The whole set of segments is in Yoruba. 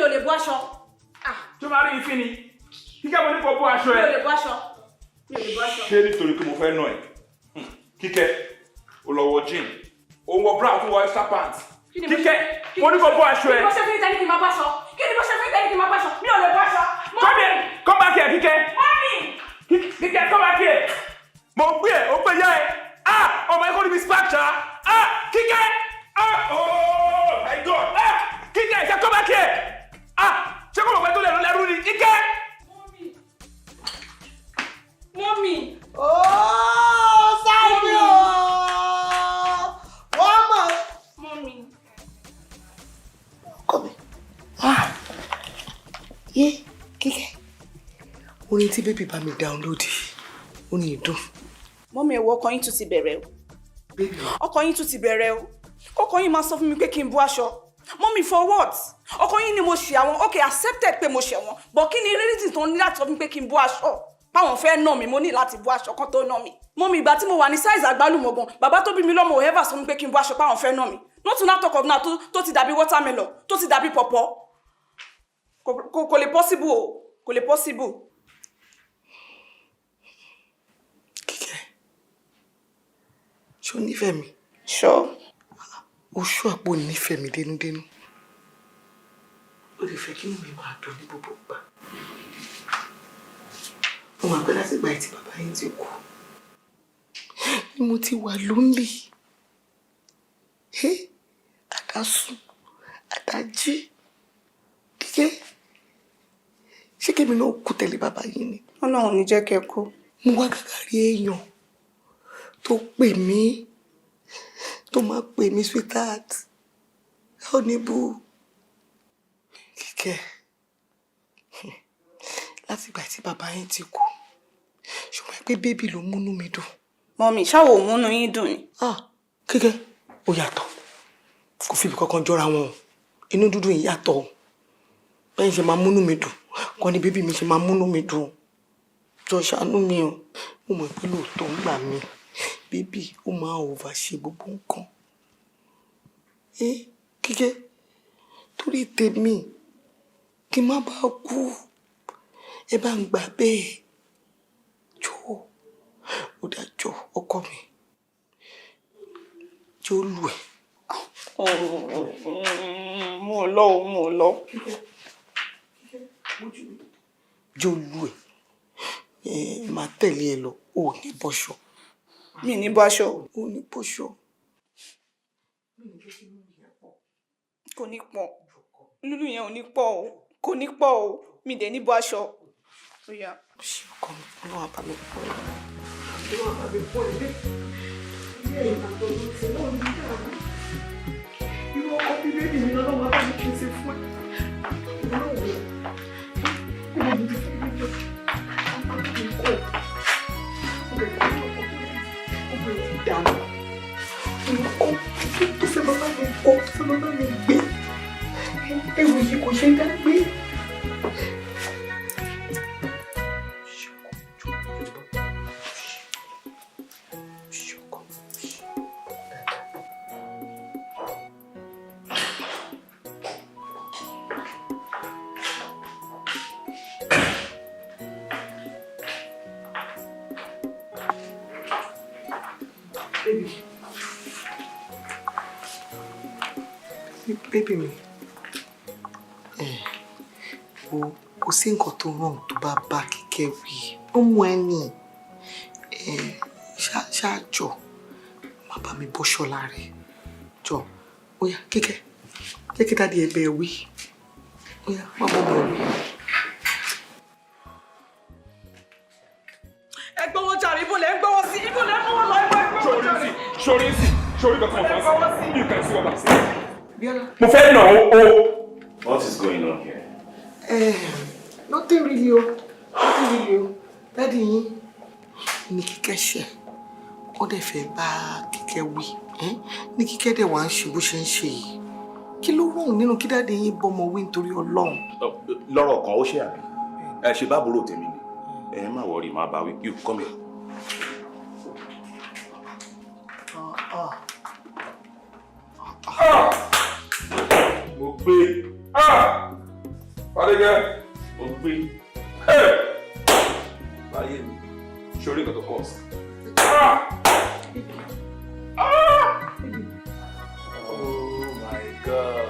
ò lè bọ́ aṣọ. Tó máa rí ìfín ni. Kíkẹ́ mo ní kó bọ́ aṣọ ẹ. Mi ò lè bọ́ aṣọ. Mi ò lè bọ́ aṣọ. Ṣé nítorí pé mo fẹ́ nà ẹ́? Kíkẹ́, o lọ wọ jean. O wọ bra fún wọ extra pants. Kíkẹ́, mo ní kó bọ́ aṣọ ẹ. Kí ni mo ṣe fi ń tẹ́lẹ̀ kí n máa bọ́ aṣọ? Kí ni mo ṣe fi ń tẹ́lẹ̀ kí n máa bọ́ aṣọ? Mi ò lè bọ́ aṣọ. Come in, come back here, Kíkẹ́. Mọ́mì! Kíkẹ́, come back here. Mo gbé ẹ̀, ó gbé yá ẹ. Ọmọ ẹ̀kọ́ níbi spark ṣá. Kíkẹ́! Oh my God! Kíkẹ́, ṣe come back here. Ṣé kò mọ̀ pé tó lẹ́rú ni? Kíkẹ́! Mọ́mì! Sáyé o! Wọ́n mọ̀. Mọ́mì! Ọkọ mi. Kíkẹ́. Orin tí bébì bá mi download, ó ní ìdùn. Mọ́mì ẹ̀wọ̀ ọkọ yín tún ti bẹ̀rẹ̀ o. Ọkọ yín tún ti bẹ̀rẹ̀ o. Ọkọ yín máa sọ fún mi pé kí n bọ́ aṣọ. Mọ́mì for what? Ọkọ yín ni mo ṣe àwọn, okay accepted pé mo ṣe wọn. But kí ni reason tó ní láti sọ fún mi pé kí n bọ́ aṣọ? Báwọn fẹ́ nà mí, mo ní láti bọ́ aṣọ kan tó nà mí. Mọ́mì ìgbà tí mo wà ní size àgbálùmọ̀ gan, bàbá tó bí mi lọ́mọ ò ever sọ mi pé kí n bọ́ aṣọ páwọn fẹ́ nà mí. Not to now talk of now tó ti dàbí watermelon, tó ti dàbí pọ̀pọ̀. Kò lè possible o. Kò lè possible. Ṣé o nífẹ̀ẹ́ mi? Sure. O ṣú àpò nífẹ̀ẹ́ mi dénúdénú. O lè fẹ́ kí inú mi máa dùn ní gbogbo ìgbà. Mo máa pẹ́ láti gba ìtì bàbá yín ti kú. Ni mo ti wà lonely. Àdásùn, àdájí. Kíkẹ́, ṣé kí èmi náà kú tẹ̀lé bàbá yín ni? Ọlọ́run ní jẹ́ kẹ́ kú. Mo wá gàgàrí èèyàn tó pè mí, tó máa pè mí sweetheart, honeybu. Kíkẹ́, láti ìgbà tí bàbá yín ti kú, ṣùgbọ́n pé bébì ló múnú mi dùn. Mọ́mì, ṣáwo ò múnú yín dùn ni? Kíkẹ́, ó yàtọ̀. Kò fi ibi kankan jọra wọn. Inú dúdú yìí yàtọ̀. Bẹ́ẹ̀ ṣe máa múnú mi dùn, kọ́ ni bébì mi ṣe máa múnú mi dùn. Jọ ṣàánú mi o. Mo mọ̀ pé lóòótọ́ ń gbà mí. Bébì ó máa over ṣe gbogbo nǹkan. Kíkẹ́, torí tèmi kí n má bàa kú, ẹ bá ń gbà bẹ́ẹ̀. Jọ̀ọ́, ó dájọ́ ọkọ mi. Jọ̀ọ́ lù ẹ́. Mo lọ. Jọ̀ọ́ lù ẹ́. Máa tẹ̀lé ẹ lọ, ò ní bọ́ṣọ. Mi ní bọ́ aṣọ. Ò ní bọ́ṣọ. Kò ní pọ̀. Lúlù yẹn ò ní pọ̀ o. Kò ní pọ̀ o. Mi dẹ̀ ní bọ́ aṣọ. Ó yá. Ṣé ọkọ mi, Ọlọ́run á bá mi pọ̀ ẹ́. Ọlọ́run á bá mi pọ̀ ẹ́. Ilé ìgbàgbọ́ ló ti náà ní ìyàwó. Irú ọkọ bí bébì mi lọ́wọ́ bá mi kí n ṣe fún ẹ. Ọlọ́run kò mọ̀ ní fún mi lọ. Ọkọ mi kọ̀. Ọkọ mi dànù. Ọkọ tó fẹ́ bàbá mi kọ́, tó fẹ́ bàbá mi gbé. Ewu yìí kò ṣe é dá gbé. Baby mi, kò sí nǹkan tó wrong tó bá bá Kíkẹ́ wí. Ó mú ẹni ṣáàjọ má bá mi bọ́ṣọ́ láre. Jọ, ó yá Kíkẹ́, jẹ́ kí dáadé ẹbẹ̀ wí. Ó yá, má bọ́ bọ̀ wí. Ẹ gbọ́wọ́ jàre, ibo lẹ ń gbọ́wọ́ sí, ibo lẹ ń gbọ́wọ́ lọ, ẹ gbọ́wọ́ jàre. Sori kankan ọ̀fà sí. You can see what I'm saying. Mo fẹ́ nà ó. What is going on here? Nothing really o. Daddy yín ní Kíkẹ́ ṣe. Ó dẹ̀ fẹ́ bá Kíkẹ́ wí. Ní Kíkẹ́ dẹ̀ wá ń ṣe bó ṣe ń ṣe yìí. Kí ló wrong nínú kí dáadé yín bọ́mọ wí nítorí Ọlọ́run? Lọ́rọ̀ kan ó ṣe àbí. Ẹ ṣe bá burú tèmi ni. Ẹ má worry, má bá wí. You come here. Mo gbé. Adékẹ́, mo gbé. Láyé mi, ṣé orí nǹkan tó kọ̀ sí? Oh my God.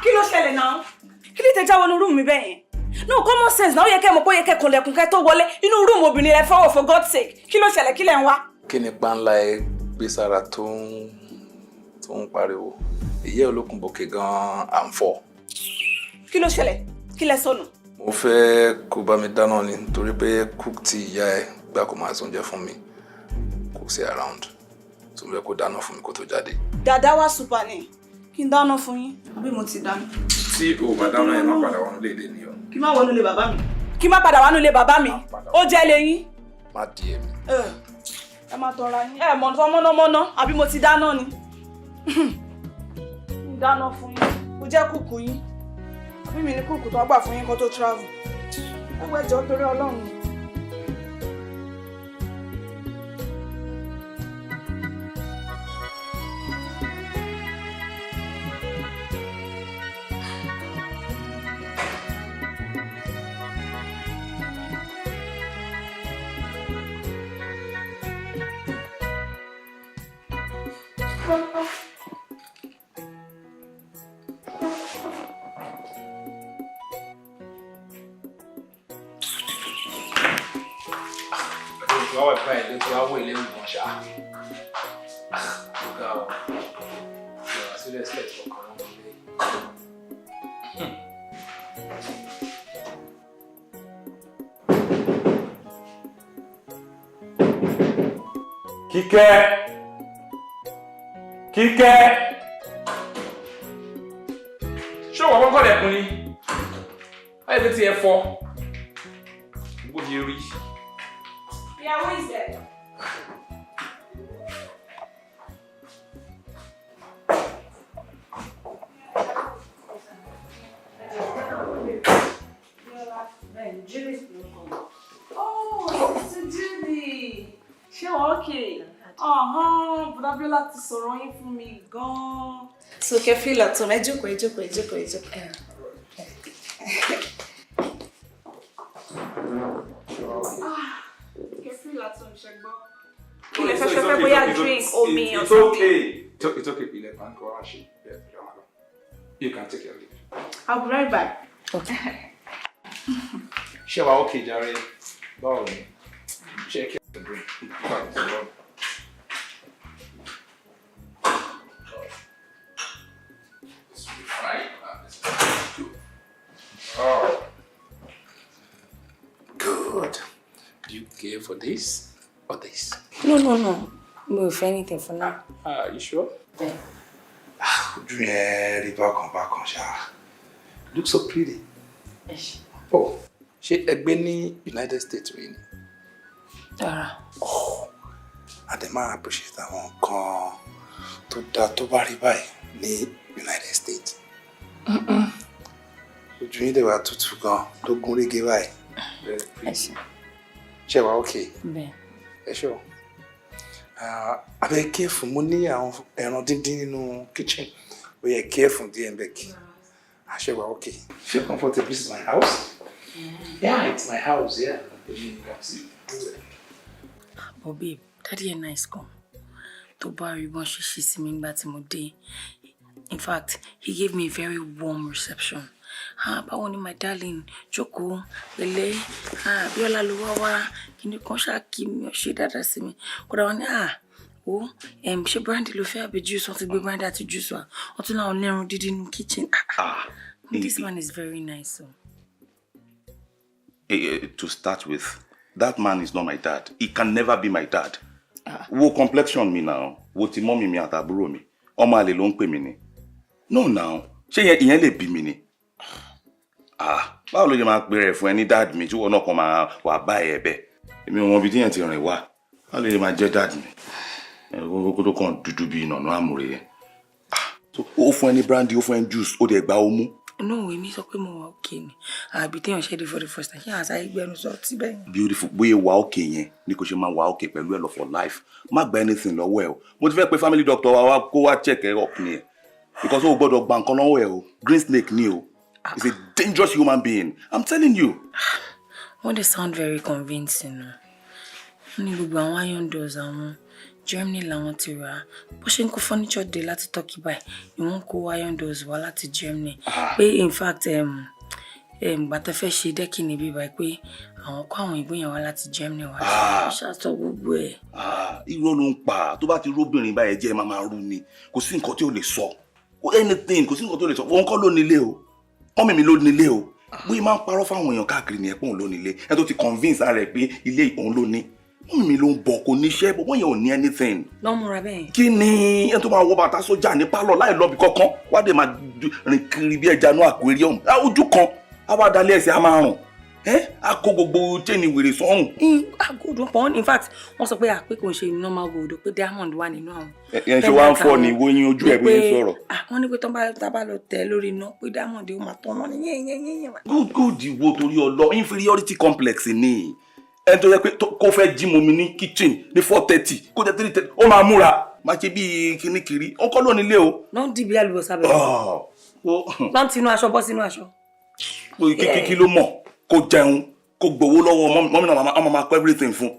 Kí ló ṣẹlẹ̀ náà? Kí ló tẹ jáwọ́ nínú rúùmù mi bẹ́ẹ̀ yẹn? No common sense náà ó yẹ kẹ́ mọ̀ pé ó yẹ kẹ́ kànlẹ̀kùn kẹ́ tó wọlé inú rúùmù obìnrin rẹ fọwọ́ for God's sake. Kí ló ṣẹlẹ̀ kí lẹ̀ ń wá? Kí ni pàǹlà ẹ gbé sára tó ń pariwo? Ìyẹ́ olókùnbọ̀kẹ́ gan-an à ń fọ́. Kí ló ṣẹlẹ̀? Kí lẹ sọnù? Mo fẹ́ kó bá mi dáná ni nítorí pé cook tí ìyá ẹ gbà kó máa sóúnjẹ fún mi kò sí around. Tó ń bẹ kó dáná fún mi kó tó jáde. Dàdá wá super ni. Kí n dáná fún yín? Àbí mo ti dáná? Tí o bá dáná ẹ má padà wọnú léde ni o. Kí má wọnú ilé bàbá mi. Kí má padà wọnú ilé bàbá mi. Ó jẹ́ lẹ́yìn. Má di èmi. Ẹ má tọra yín. Ẹ mọ̀ nǹkan mọ́nàmọ́ná àbí mo ti dáná ni. Mo dáná fún yín. Mo jẹ́ kúkú yín. Àbí mi ní kúkú tó gbà fún yín kó tó travel. Ẹ wọ ẹjọ́ torí Ọlọ́run. Wá wà báyìí ló ti wá wọ ilé ìwọ̀n ṣá. Ọ̀gá ọ̀ ìwà sílẹ̀ sílẹ̀ tí ọkàn wọn lé. Kíkẹ́! Kíkẹ́! Ṣé wọ́n kọ́kọ́ lẹ̀kùn ni? Báyìí ló ti ẹ fọ́. Gbogbo mi rí. Yeah, who is that? Oh, it's Judy. Ṣé okay? But Damilola ti sọ̀rọ̀ yín fún mi gan. So kẹ́ feel at home. Ẹ jókòó. Drink omi or something. It's okay. You can take your leave. I'll be right back. Okay. Ṣé wàá okay jàre? Báwo ni? Check your drink. This will be fine. Oh. Good. Do you care for this or this? No. No, if anything for now. You sure? Yeah. Ojú yẹn rí bákan ṣá. Look so pretty. Yes. Oh, ṣé ẹ gbé ní United States rí ni? Oh, I appreciate àwọn nǹkan tó dáa tó bá rí báyìí ní United States. Ojú yín dẹ̀ wá tutù gan tó gún régé báyìí. Very pretty. Ṣé wàá okay? Bẹ́ẹ̀. Ẹ ṣọ́. Abẹ́ careful, mo ní àwọn ẹran díndín nínú kitchen. Ó yẹ careful díẹ̀ ń bẹ̀ kí. Ṣé wàá okay? Feel comfortable. This is my house. Yeah, it's my house. Yeah. But babe, daddy is nice gan. Tó bá rí bọ́n ṣe ṣe sí mi nígbà tí mo dé. In fact, he gave me a very warm reception. Báwo ni my darling, jókòó, pẹ̀lẹ́, Bíọ́lá ló wá, kíni kan ṣáà kí mi ó ṣe dáadáa sí mi. Kódà wọ́n ní, ṣé brandy ló fẹ́ àbí juice, wọ́n ti gbé brandy àti juice wá. Wọ́n tún láwọn lẹ́run dídí ní kitchen. This man is very nice. So. To start with, that man is not my dad. He can never be my dad. Wo complexion mi now, wo ti mommy mi àtàbúrò mi. Ọmọ àlè ló ń pè mí ni. No now, ṣé ìyẹn lè bí mi ni? Báwo ló jẹ́ máa pè rẹ̀ fún ẹni dad mi tí wọ́n náà kàn máa wà bá ẹ̀ bẹ́ẹ̀. Èmi ò mọ ibi tí yẹn ti rìn wá. Báwo ló jẹ́ máa jẹ́ dad mi? Kókó tó kàn dúdú bíi ìnànú àmúre yẹn. Ó fún ẹni brandy, ó fún ẹni juice, ó dẹ̀ gba ọmú. No, èmi sọ pé mo wà okay ni. Àbí téèyàn ṣe dé for the first time. Ṣé àṣà ìgbẹ́nu sọ tí bẹ́ẹ̀. Beautiful. Bóyá wà okay yẹn ni kò ṣe máa wà okay pẹ̀lú ẹ̀ lọ for life. Má gba anything lọ́wọ́ ẹ̀ o. Mo ti fẹ́ pe family doctor wa kó wá check ẹ̀ up ni ẹ̀. Because o gbọ́dọ̀ gba nǹkan lọ́wọ́ ẹ̀ o. Green snake ni o. He's a dangerous human being. I'm telling you. Wọ́n dey sound very convincing. Wọ́n ní gbogbo àwọn iron doors àwọn Germany làwọn ti rà á. Bó ṣe ń kó furniture dé láti Turkey báyìí ni wọ́n kó iron doors wá láti Germany. Pé in fact bàtà fẹ́ ṣe dẹ́kì níbí báyìí pé àwọn kó àwọn ìbò yẹn wá láti Germany wá. Ṣàtọ̀ gbogbo ẹ̀. Irọ́ ló ń pa. Tó bá ti róbìnrin báyẹn jẹ́ máa máa rú ni. Kò sí nǹkan tí ó lè sọ. Anything kò sí nǹkan tó lè sọ. Òun kọ́ ló nílé o. Ọmọ mi ló nílé o. Bóyá máa ń parọ́ fáwọn èèyàn káàkiri ni ẹ̀pọ̀ òun ló nílé. Ẹ tó ti convince ara rẹ̀ pé ilé òun ló ní. Ọmọ mi ló ń bọ̀ kò níṣẹ́ bọ̀ wọ́n yẹn ò ní anything. Lọ́múra bẹ́ẹ̀. Kí ni ẹ tó máa wọ bàtà sójà ní pálọ̀ láì lọ́bi kankan wá dé máa rìn kiri bí ẹja ní aquarium. Ojú kan á wá dalẹ̀ ẹsẹ̀ á máa rùn. A kó gbogbo chain wèrè sọ́rùn. Gold pọ̀ in fact wọ́n sọ pé àpé kò ṣe normal gold pé diamond wà nínú àwọn. Ẹ ṣe wá ń fọ́ ni ìwé yín ojú ẹ̀ bí ń sọ̀rọ̀. Wọ́n ní pé tó bá lọ tẹ̀ lórí iná pé diamond ó máa tọ́ wọn ní yẹ́nyẹ́nyẹ́nyẹ́. Good ìwo torí ọlọ inferiority complex ni. Ẹni tó yẹ pé kó fẹ́ jí momi ní kitchen ní 4:30 kó jẹ́ 3:30 ó máa múra máa ṣe bí kíní kiri ó kọ́ ló nílé o. Lọ́n dìbí àlùbọ́sà bẹ̀rẹ̀. Lọ́n tinú aṣọ bọ́ sínú aṣọ. Kí ló mọ̀ kó jẹun kó gbowó lọ́wọ́ mọ́mí náà ọmọ máa kọ́ everything fún.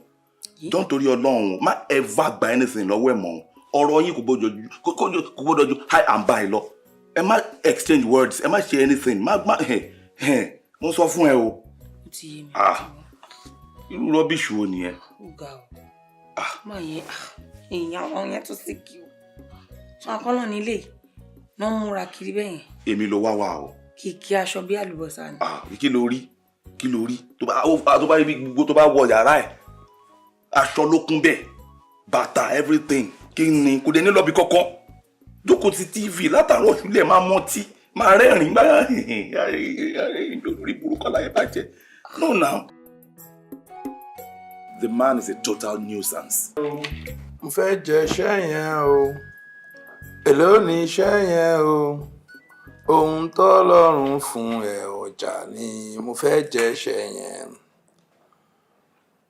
Don't torí Ọlọ́run má ever gba anything lọ́wọ́ ẹ̀ mọ́ ọ̀rọ̀ yín kò gbọ́dọ̀ ju high and buy lọ. Ẹ má exchange words ẹ má ṣe anything mo sọ fún ẹ o. Ó ti yé mi. Irú rọ́bìṣì wo nìyẹn? Ó ga o. Má yẹ èèyàn àwọn yẹn tó sì kí o. Ṣé akọ́lọ́ nílé náà ń múra kiri bẹ́yẹn? Èmi ló wá wá o. Kìkì aṣọ bí àlùbọ́sà ni. Kí ló rí tó bá rí gbogbo tó bá wọ yàrá ẹ̀ aṣọ ló kún bẹ́ẹ̀ bàtà everything kí ni kò dé ní lọ́bi kọ́kọ́ jókòó ti TV látàárọ̀ ṣúlẹ̀ máa mọ́tí máa rẹ́rìn-ín bá lórí burúkọ láyé bàjẹ́. No now. The man is a total nuisance. Mo fẹ́ jẹ iṣẹ́ yẹn o. Èló ni iṣẹ́ yẹn o. Ohun tọ́lọ́run fún ẹ ọjà ni mo fẹ́ jẹ iṣẹ́ yẹn.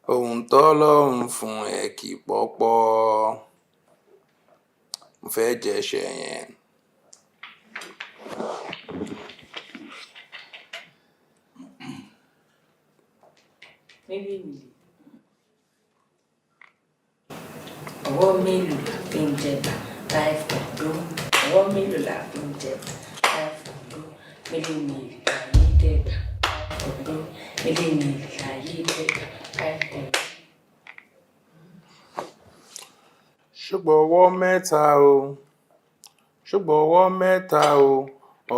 Ohun tọ́lọ́run fún ẹ kì pọ́pọ́. Mo fẹ́ jẹ iṣẹ́ yẹn. Ọwọ́ mélòó la fi ń jẹba láì fọ̀dọ́? Ọwọ́ mélòó la fi ń jẹba láì fọ̀dọ́? Mélòó ni ìlàyé dẹ̀dà láì fọ̀dọ́? Mélòó ni ìlàyé dẹ̀dà láì fọ̀dọ́? Ṣùgbọ́n ọwọ́ mẹ́ta o. Ṣùgbọ́n ọwọ́ mẹ́ta o.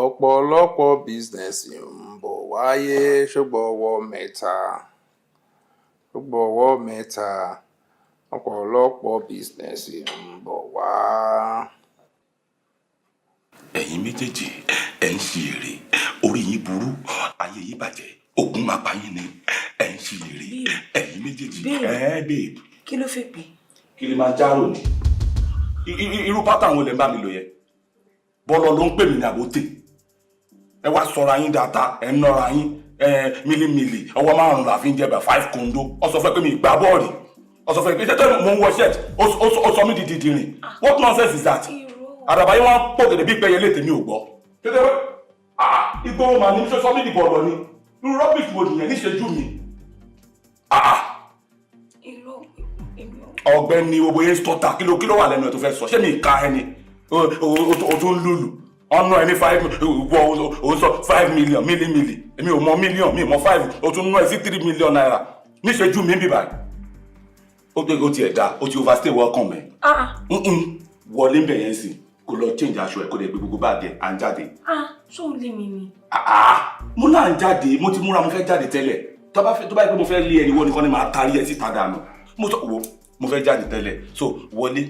Ọ̀pọ̀lọpọ̀ bísínẹ́sì ń bọ̀ wáyé. Ṣùgbọ́n ọwọ́ mẹ́ta. Ṣùgbọ́n ọwọ́ mẹ́ta. Ọ̀pọ̀lọpọ̀ bísínẹ́sì ń bọ̀ wá. Ẹ̀yin méjèèjì ẹ̀ ń ṣe èrè orí yín burú ayé yín bàjẹ́ ogun máa pa yín ni ẹ̀ ń ṣe èrè ẹ̀yin méjèèjì. Babe. Kí ló fẹ́ pè? Kí lè máa járò ni irú pátá àwọn olè ń bá mi lò yẹ bọ́lọ̀ ló ń pè mí ní àbótè ẹ wá sọra yín dáadáa ẹ ń nọra yín mílímìlì ọwọ́ márùn-ún la fi ń jẹba 5 kóńdó ọ sọ fẹ́ pé mi gbá bọ́ọ̀lì ọ sọ fẹ́ pé ṣẹ́tẹ́ mo ń wọ ṣẹ́ẹ̀tì ó sọ mí di dìdìrìn what nonsense is that àdàbà yín wọn pọ̀ gẹ̀dẹ̀ bí pẹ́yẹ létè mi ò gbọ́ ṣẹ́tẹ́ wẹ́ igbó màá ní sọ mí dìbò ọ̀lọ́ ni irú rọ́bìsì wo nìyẹn níṣẹ́jú mi ọ̀gbẹ́ni owó yẹn stọta kí ló wà lẹ́nu ẹ̀ tó fẹ́ sọ ṣé mi ka ẹni o tún lùlù ọ̀nà ẹni 5 wọ o sọ 5 million mílímìlì èmi ò mọ mílíọ̀n mi mọ 5 o tún ná ẹ sí 3 million naira níṣẹ́jú mi bíbá ó ti ẹ̀dá ó ti overstay welcome ẹ̀ wọlé ń bẹ̀ yẹn sí kó lọ change aṣọ ẹ̀ kó lè gbé gbogbo báàgì ẹ̀ à ń jáde. ṣó ń lé mi ni. mo náà ń jáde mo ti múra mo fẹ́ jáde tẹ́lẹ̀ tó bá yẹ pé mo fẹ́ lé ẹni wọ́n nìkan ni màá tarí ẹ síta dànù mo sọ wo mo fẹ́ jáde tẹ́lẹ̀ so wọlé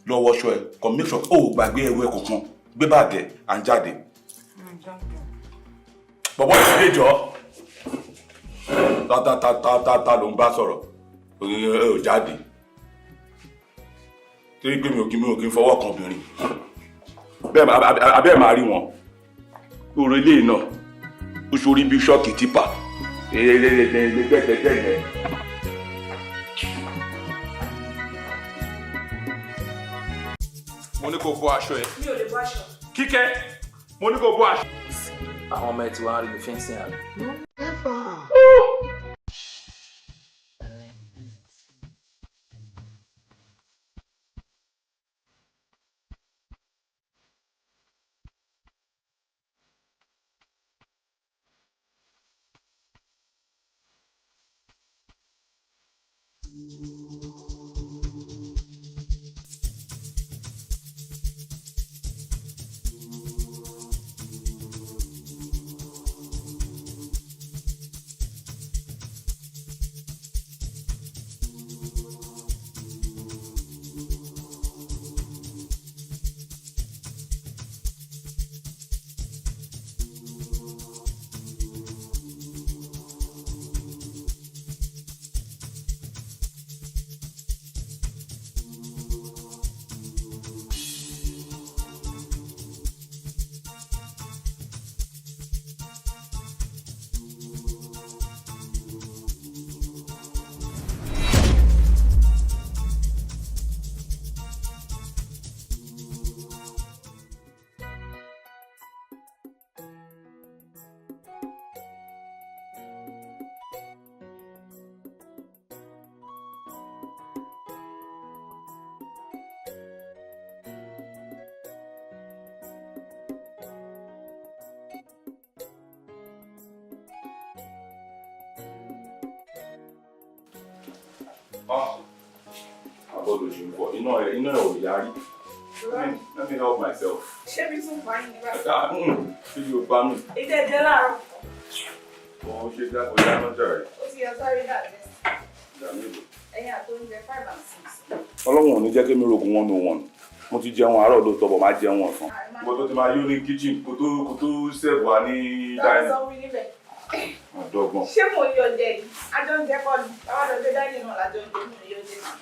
lọ wọṣọ ẹ kọ make sure ó gbàgbé ẹrù ẹ kankan gbé báàgì ẹ à ń jáde. bọ̀bọ̀ ìṣẹ̀lẹ̀ jọ ta ló ń bá sọ̀rọ̀ ẹ ò jáde torí pé mi ò kí ń fọwọ́ kan obìnrin bẹ́ẹ̀ abẹ́ máa rí wọn Òrèlé náà. Ó ṣorí bí ṣọ́ọ̀kì tipa. Mo ní kó bọ́ aṣọ ẹ. Mi ò lè bọ́ aṣọ. Kíkẹ́, mo ní kó bọ́ aṣọ. Àwọn ọmọ ẹ ti wá rí mi fẹ́ǹsì àná. About the gym for you know Yari. Let me help myself. Ṣé bí tún fà yín nígbà? Ṣé yóò bá mi? Ìdè jẹ́ láàárọ̀. Mo ṣe dá kó yá lọ́jà rẹ̀. Ó ti yọ sáré dàgbẹ́. Damilola. Ẹ̀yin àtọ́njẹ 5 and 6. Ọlọ́run ò ní jẹ́ kí mi rogun 101. Mo ti jẹun àárọ̀ lóòótọ́ bọ̀ máa jẹun ọ̀sán. Mo tó ti máa yó ní kitchen kó tó sẹ́ẹ̀bù wa ní dining. Sọ wí níbẹ̀. Àdọ́gbọ́n. Ṣé mo yọ jẹ yìí? Ajọ ń jẹ kọ́ ni. Báwa lọ dé dining náà lájọ ń jẹ mi yóò jẹ náà.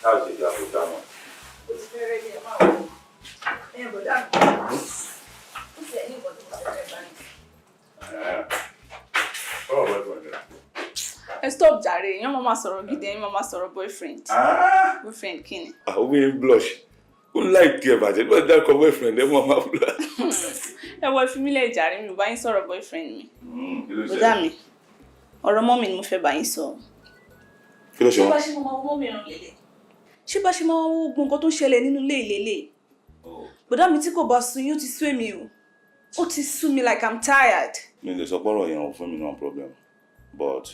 Láì ṣe ìjà tó dá mọ́. Ó ti fẹ́rẹ̀ bí ẹ máa wọ̀. Ẹ̀yin bọ̀dá mi. Ó ti ẹ̀ ní ìbọn tó kọ̀ fẹ́rẹ̀ báyìí. Ẹ stop jàre, èèyàn máa sọ̀rọ̀ gidi, èèyàn máa sọ̀rọ̀ boyfriend. Boyfriend kí ni? Àwọn èèyàn blush. Ó láìkí ẹ̀ bàjẹ́ ló dá ọkọ̀ boyfriend ẹ̀ mọ́ máa blush. Ẹ wọ ìfimílẹ̀ jàre mi ò bá yín sọ̀rọ̀ boyfriend mi. Bọ̀dá mi, ọ̀rọ̀ mọ́mì ni mo fẹ́ bá yín sọ. Kí ló ṣe Ṣé wọ́n? bá ṣe máa wọ mọ́mì ràn lélẹ̀? Ṣé bá ṣe máa wọ gbogbo nǹkan tó ń ṣẹlẹ̀ nínú ilé ìlélẹ̀? Bọ̀dá mi tí kò bá sun yín ó ti sú èmi o. Ó ti sú mi like I'm tired. Mi lè sọ pọ́rọ̀ yẹn ò fún mi no problem but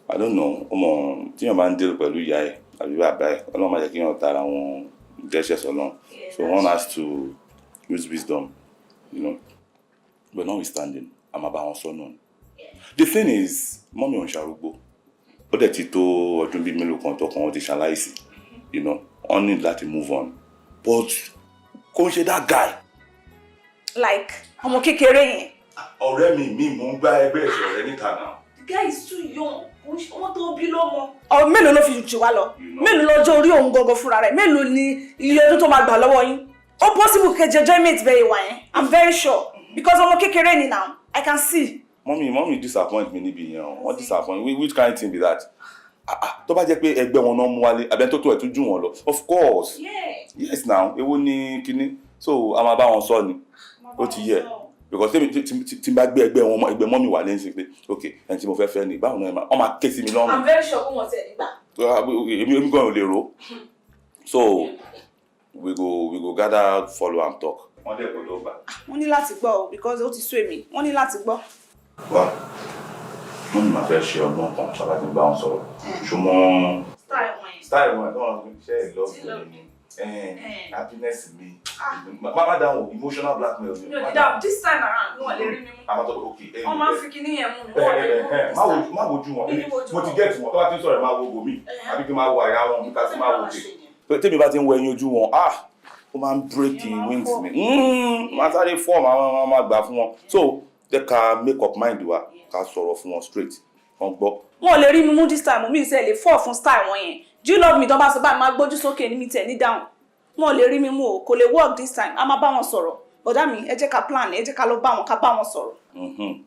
I don't know ọmọ tí yàn bá ń deal pẹ̀lú ìyá ẹ̀ àbí bàbá ẹ̀ ọlọ́run máa jẹ́ kí yàn tara wọn dẹ́ṣẹ̀ sọ́lọ́run so one has to use wisdom you know but notwithstanding I'm about wọn sọ náà. The thing is mọ́mí ò ń ṣarúgbó ó dẹ̀ ti tó ọdún bíi mélòó kan tọkàn wọn ti ṣaláìsí you know wọ́n need láti move on but kò ń ṣe that guy. Like ọmọ kékeré yẹn. ọ̀rẹ́ mi mò ń gbá ẹgbẹ́ ìṣọ̀ rẹ níta náà. The guy is too young. Ọmọ tó bí lọ́mọ. Ọ̀rọ̀ mélòó ló fi jù wá lọ? Mélòó lọ́jọ́ orí òun gangan fúnra rẹ̀? Mélòó ni iye ọdún tó máa gbà lọ́wọ́ yín? Ó possible kẹ́ enjoyment bẹ́ẹ̀ wà yẹn. I'm very sure because ọmọ kékeré ni now. I can see. Mommy disappoint me níbi yẹn o. Wọ́n disappoint me. Which kind of thing be that? Tó bá jẹ́ pé ẹgbẹ́ wọn náà mú wálé, àbí tó tó ẹ̀ tún jù wọn lọ. Of course. Yeah. Yes now, èwo ni kíní. So, a máa bá wọn sọ ni. Ó ti yẹ. Because tí n bá gbé ẹgbẹ́ wọn ẹgbẹ́ mọ́mì wà lẹ́yìn sí pé okay ẹni tí mo fẹ́ fẹ́ ni báwo náà wọ́n máa ké sí mi lọ́rùn. I'm very sure pé wọ́n tẹ̀ nígbà. Èmi gan ò lè ro. So we go gather follow and talk. Wọ́n dẹ̀ kó tó gbà. Wọ́n ní láti gbọ́ o because ó ti sú èmi. Wọ́n ní láti gbọ́. Wá wọ́n ní màá fẹ́ ṣe ọgbọ́n kan ṣàlàyé bá wọn sọ̀rọ̀. Ṣùgbọ́n style wọn tó wọn ṣe é lọ́ọ̀bù mi. Happiness mi. Mama down emotional blackmail me. No, down this time around. No, let me move. I'm not okay. Oh, man, freaking here, move. Má wojú wọn. Mo ti get wọn. Tó bá ti sọ̀rọ̀ má wo go mi. Àbí kí má wo àyà wọn mi ká sì má wo ti. Tèmi bá ti ń wo ẹyin ojú wọn, ó máa ń break the wings mi. Má sáré form àwọn máa gbà fún wọn. So, jẹ́ ká make up mind wa ká sọ̀rọ̀ fún wọn straight. Wọ́n gbọ́. Wọ́n lè rí mi mú this time. Mi ṣe lè fall fún style wọn yẹn. Do you love me? Tó bá sọ bá máa gbójú sókè ní mi tẹ̀ ní down. Wọ́n lè rí mi mú o. Kò lè work this time. A máa bá wọn sọ̀rọ̀. Bọ̀dá mi, ẹ jẹ́ ká plan, ẹ jẹ́ ká lọ bá wọn, ká bá wọn sọ̀rọ̀.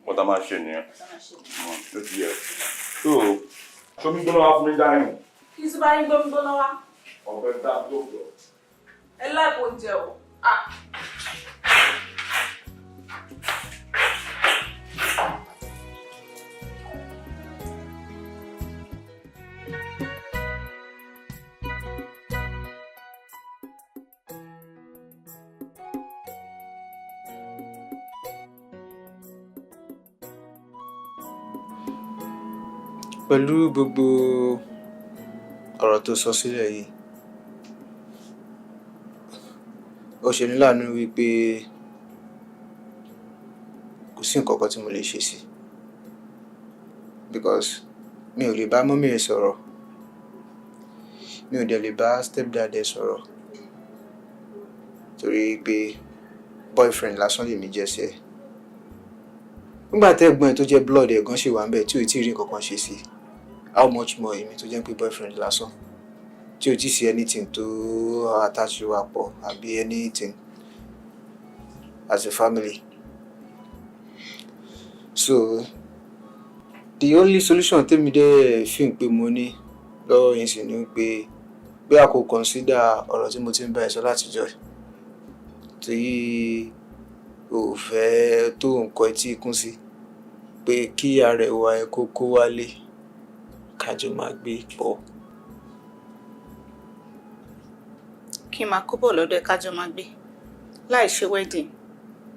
What am I saying here? Let's hear. So, show me going off me dying. Kí sì bá yín gbóná wá. Ọ̀pẹ tá a tó lọ. Ẹ láìpẹ́ oúnjẹ o. Pẹ̀lú gbogbo ọ̀rọ̀ tó sọ sílẹ̀ yìí, ó ṣe ní láàánú wípé kò sí nǹkan kan tí mo lè ṣe sí, because mi ò lè bá mọ́mí ẹ̀ sọ̀rọ̀, mi ò dẹ̀ lè bá stepdad ẹ̀ sọ̀rọ̀, torí pé boyfriend lásán lèmi jẹ́ sí ẹ̀. Nígbà tí ẹ̀gbọ́n ẹ̀ tó jẹ́ blood ẹ̀ gan ṣì wà ń bẹ̀ tí ò tí ì rí nǹkan kan ṣe sí, how much more èmi tó jẹ́ pé boyfriend lásán tí ò tí sí anything tó attach wa pọ̀ àbí anything as a family. So the only solution tèmi dẹ̀ fi pé mo ní lọ́wọ́ yín sì ni pé bí a kò consider ọ̀rọ̀ tí mo ti ń bá ẹ sọ látijọ́ tí ò fẹ́ tó nǹkan etí ikún sí, pé kí arẹwà ẹ kó wálé kájọ máa gbé pọ̀. Kí n máa kó bọ̀ lọ́dọ̀ ẹ kájọ máa gbé láì ṣe wedding.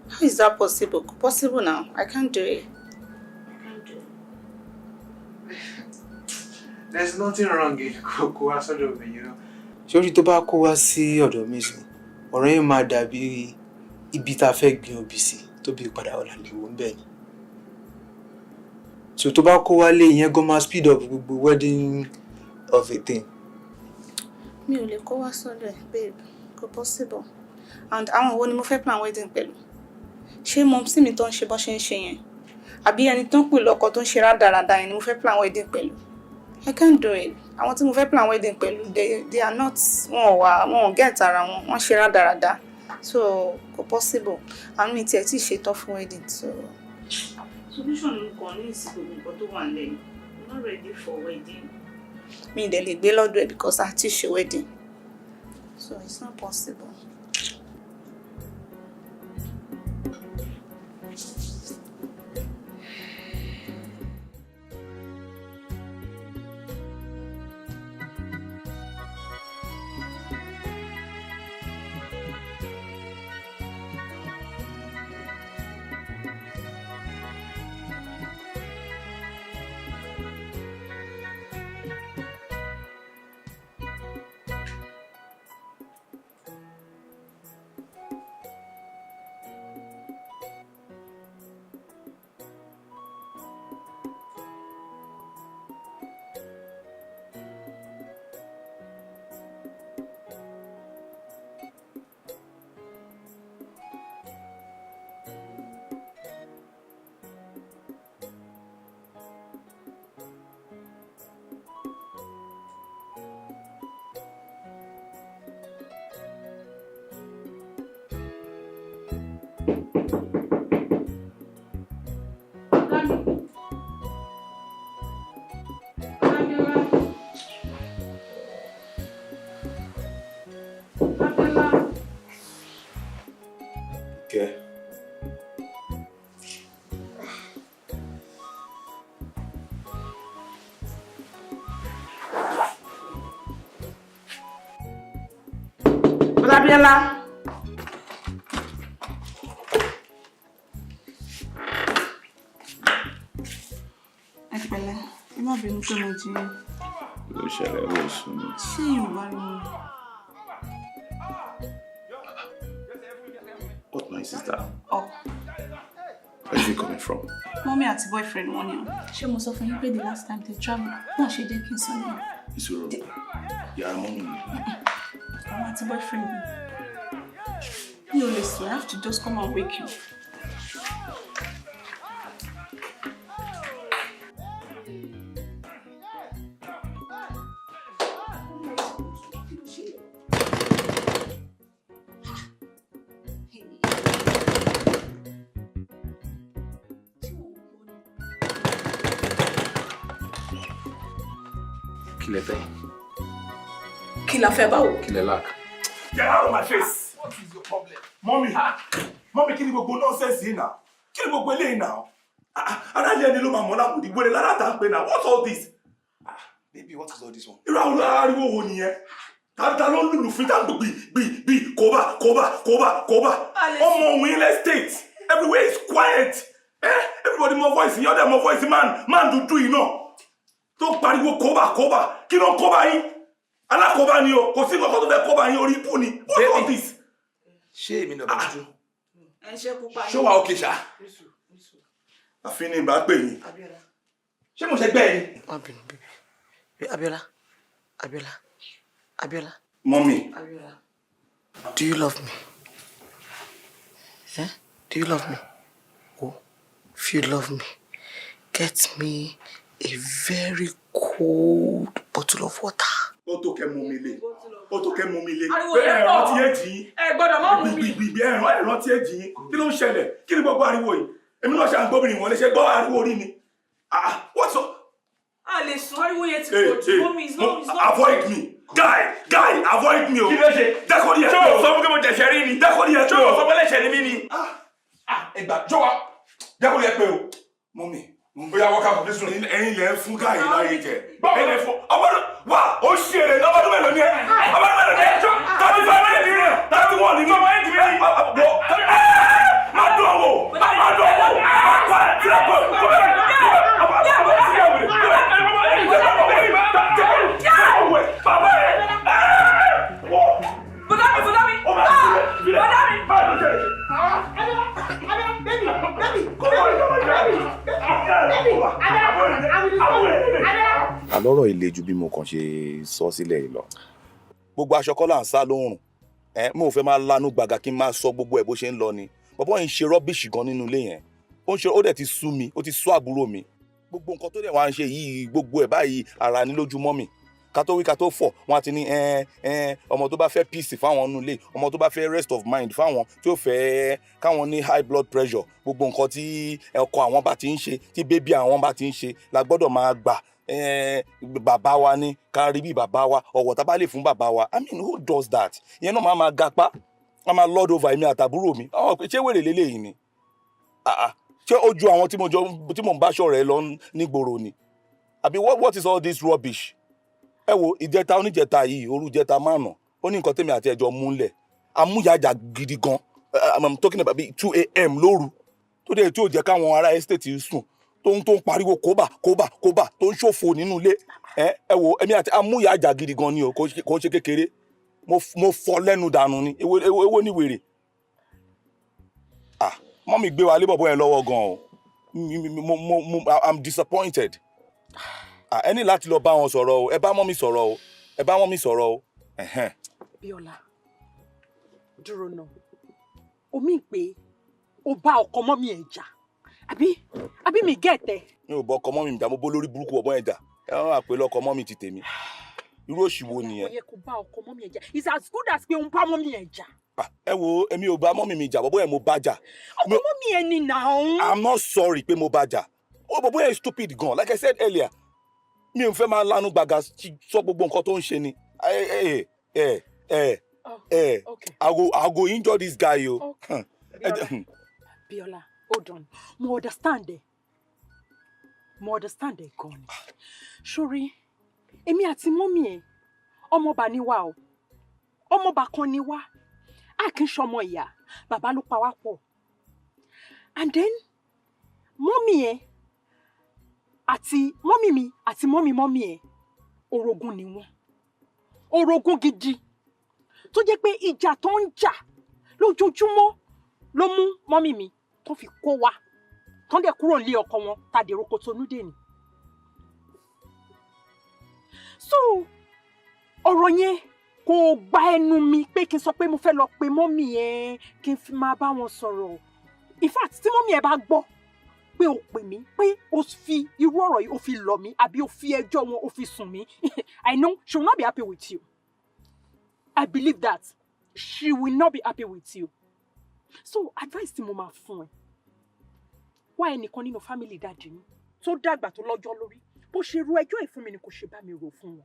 How is that possible? Possible now. I can't do it. There's nothing wrong in kó wá sọ́dọ̀ mi, you know. Ṣórí tó bá kó wá sí ọ̀dọ̀ mi sí, ọ̀rọ̀ yẹn máa dàbí ibi tá fẹ́ gbin obì sí tó bí padà ọ̀la lè wò ń bẹ̀ ni. So tó bá kó wá lé ìyẹn gan máa speed up gbogbo wedding of a thing. Mi ò lè kó wá sọ́dọ̀ ẹ, babe. Kò possible. And àwọn wo ni mo fẹ́ plan wedding pẹ̀lú? Ṣé mọ̀mísí mi tó ń ṣe bó ṣe ń ṣe yẹn? Àbí ẹni tó ń pè lọ́kọ tó ń ṣe rádaràda yẹn ni mo fẹ́ plan wedding pẹ̀lú? I can't do it. Àwọn tí mo fẹ́ plan wedding pẹ̀lú, they are not, wọn ò get ara wọn, wọ́n ṣe rádaràda. So kò possible. Àwọn mi tiẹ̀ tí ṣetán fún wedding. So solution ni mo kàn ní ìsìnkú nǹkan tó wà nílẹ̀. I'm not ready for wedding. Mi dẹ̀ lè gbé lọ́dọ̀ ẹ̀ because a ti ṣe wedding. So it's not possible. Okay. Abiola. Ẹ̀pẹ̀lẹ́, ẹ má bínú pé mo jí. Ló ṣẹlẹ̀ ó sùn mí. Ṣé Yorùbá ni mo? What, my sister? Oh. Where is he coming from? Mommy àti boyfriend wọn ni o. Ṣé mo sọ fún yín pé the last time they travel, náà ṣe jẹ́ kí n sọ ní. Ìṣòro. Yàrá mọ́mí mi. Àwọn àti boyfriend mi. Mi ò lè sùn, I have to just come and wake you. Kí lẹ fẹ́? Kí la fẹ́ báwo? Kí lẹ lack? Get out of my face. What is your problem? Mommy, kí ni gbogbo nonsense yìí now? Kí ni gbogbo eléyìí now? Ara yẹn ni ló máa mọ̀ lámùdí gbére lára tá ń pè now. What's all this? Baby, what is all this one? Irú àwọn ariwo wo nìyẹn? Ta ló ń lùlù fún tá ń gbì kóbá. Ọmọ òun ilẹ̀ state. Everywhere is quiet. Everybody more voice. You're there more voice. Man dúdú yìí náà. Tó pariwo kóbá. Kí ló ń kóbá yín? Alákóbá ni o. Kò sí nǹkan tó fẹ́ kóbá yín orí ibú ni. What's all this? Ṣé èmi náà bá dúdú? Ẹ ṣe pupa. Ṣé wàá okay ṣá? Àfin ni ìbá pè yín. Ṣé mo ṣe gbẹ́ yín? Má bínú, baby. Abiola. Mommy. Abiola. Do you love me? Do you love me? Oh, if you love me, get me a very cold bottle of water. Ó tó kẹ́ mú mi lé. Ariwo yẹn pọ̀. Rántí èjì yín. Ẹ gbọ́dọ̀ má mú mi. Gbì rántí èjì yín. Kí ló ń ṣẹlẹ̀? Kí ni gbogbo ariwo yìí? Èmi náà ṣe àgbóbìnrin wọn lè ṣe gbọ́ ariwo orí ni. What's up? A lè sún ariwo yẹn ti pọ̀ jù. Mommy is not. Avoid me. Guy, avoid me o. Kí ló ṣe? Dákọ̀dí ẹ̀ pé o. Ṣé o sọ fún kí mo jẹ̀ṣẹ̀ rí ni? Dákọ̀dí ẹ̀ pé o. Ṣé o sọ fún ẹlẹ́ṣẹ̀ ni mí ni? Ẹgbà jọ́wọ́. Dákọ̀dí ẹ̀ pé o. Mọ́mí. Bóyá wọ́n ká fún bísùn ẹ̀yin lẹ́ ń fún gáì láyé jẹ. Ẹ̀yin lẹ́ fún ọmọdún wà ó ṣe èrè lọ́mọdún mélòó ni ẹ? Ọmọdún mélòó ni ẹ? Tàbí fún ẹ̀mí ni ẹ? Tàbí wọ́n ní ọmọ ẹ̀ dìbò yìí. Má dùn ọ̀wọ̀. Má dùn ọ̀wọ̀. Má tilẹ̀ pọ̀. Àlọ́rọ̀ ilé ju bí mo kàn ṣe sọ sílẹ̀ yìí lọ. Gbogbo aṣọ kọ́ là ń sá lóòrùn. Mo ò fẹ́ máa lanu gbàgà kí n máa sọ gbogbo ẹ̀ bó ṣe ń lọ ni. Bàbá yìí ń ṣe rọ́bìṣì gan nínú ilé yẹn. Ó dẹ̀ ti sú mi, ó ti sú àbúrò mi. Gbogbo nǹkan tó dẹ̀ wá ń ṣe yìí, gbogbo ẹ̀ báyìí ara ní lójúmọ́ mi. Ká tó wí ká tó fọ̀, wọ́n á ti ní ọmọ tó bá fẹ́ peace fáwọn nínú ilé, ọmọ tó bá fẹ́ rest of mind fáwọn tí ó fẹ́ káwọn ní high blood pressure. Gbogbo nǹkan tí ọkọ àwọn bá ti ń ṣe, tí bébí àwọn bá ti ń ṣe, la gbọ́dọ̀ máa gbà. Bàbá wa ni ká rí bí bàbá wa, ọ̀wọ̀ tá bá lè fún bàbá wa. I mean, who does that? Ìyẹn náà máa gapá, máa lord over èmi àtàbúrò mi. Ṣé wèrè lélẹ́yìí ni? Ṣé ó ju àwọn tí mo ń bá ṣọ̀rẹ́ lọ nígboro ni? Àbí what is all this rubbish? Ẹ wo ìjẹta oníjẹta yìí, òru jẹta márùn-ún, ó ní nǹkan tèmi àti ẹjọ́ múlẹ̀. Amúyàjà gidi gan. I'm talking about 2 a.m. lóru. Tó dé tí ó jẹ́ káwọn ará estate sùn. Tó ń pariwo kóbà tó ń ṣòfò nínú ilé. Ẹ wo èmi àti amúyàjà gidi gan ni o, kò ń ṣe kékeré. Mo fọ́ lẹ́nu dànù ni. Èwo ni wèrè? Mọ́mì gbé wa lé bọ̀bọ́ yẹn lọ́wọ́ gan o. I'm disappointed. Ẹ ní láti lọ bá wọn sọ̀rọ̀ o. Ẹ bá mọ́mì sọ̀rọ̀ o. Bíọ́lá, dúró náà. Omi pé o bá ọkọ mọ́mì ẹ̀ jà. Àbí mi gẹ̀tẹ̀. Mi ò bọ ọkọ mọ́mì mi jà, mo bó lórí burúkú ọ̀bọ̀n ẹ̀ jà. Ẹ wọ́n àpè lọ́kọ mọ́mì ti tèmi. Irú òṣì wo nìyẹn? Ó yẹ kó bá ọkọ mọ́mì ẹ̀ jà. It's as good as pé o ń bá mọ́mì ẹ̀ jà. Ẹ wo èmi ò bá mọ́mì mi jà, bọ̀bọ́ yẹn mo bá jà. Ọkọ mọ́mì ẹ̀ ni now. I'm not sorry pé mo bá jà. Bọ̀bọ́ yẹn stupid gan. Like I said earlier, mi ò fẹ́ máa lanu gbàgà sọ gbogbo nǹkan tó ń ṣe ni. I go injure this guy o. Bíọ́lá, hold on. Mo understand ẹ gan ni. Sórí, èmi àti mọ́mì ẹ̀, ọmọọba ni wá o. Ọmọọba kan ni wá. A kì í ṣọmọ ìyá, bàbá ló pa wá pọ̀. And then, mọ́mì ẹ̀ àti mọ́mì mi àti mọ́mì ẹ̀, orogún ni wọ́n. Orogún gidi. Tó jẹ́ pé ìjà tó ń jà lójoojúmọ́ ló mú mọ́mì mi tó fi kó wa. Tán dẹ̀ kúrò nílé ọkọ wọn tàdé roko tó núdè ni. So, ọ̀rọ̀ yẹn kò gba ẹnu mi pé kí n sọ pé mo fẹ́ lọ pe mọ́mì ẹ̀ kí n fi máa bá wọn sọ̀rọ̀. In fact, tí mọ́mì ẹ̀ bá gbọ́ pé o pè mí pé o fi irú ọ̀rọ̀ yìí o fi lọ̀ mí àbí o fi ẹjọ́ wọn o fi sùn mí, I know she will not be happy with you. I believe that she will not be happy with you. So advice tí mo máa fún ẹ, wá ẹnìkan nínú family dáàdì yín tó dàgbà tó lọ́jọ́ lórí bó ṣe ro ẹjọ́ ẹ̀ fún mi ni kò ṣe bá mi rò fún wọn.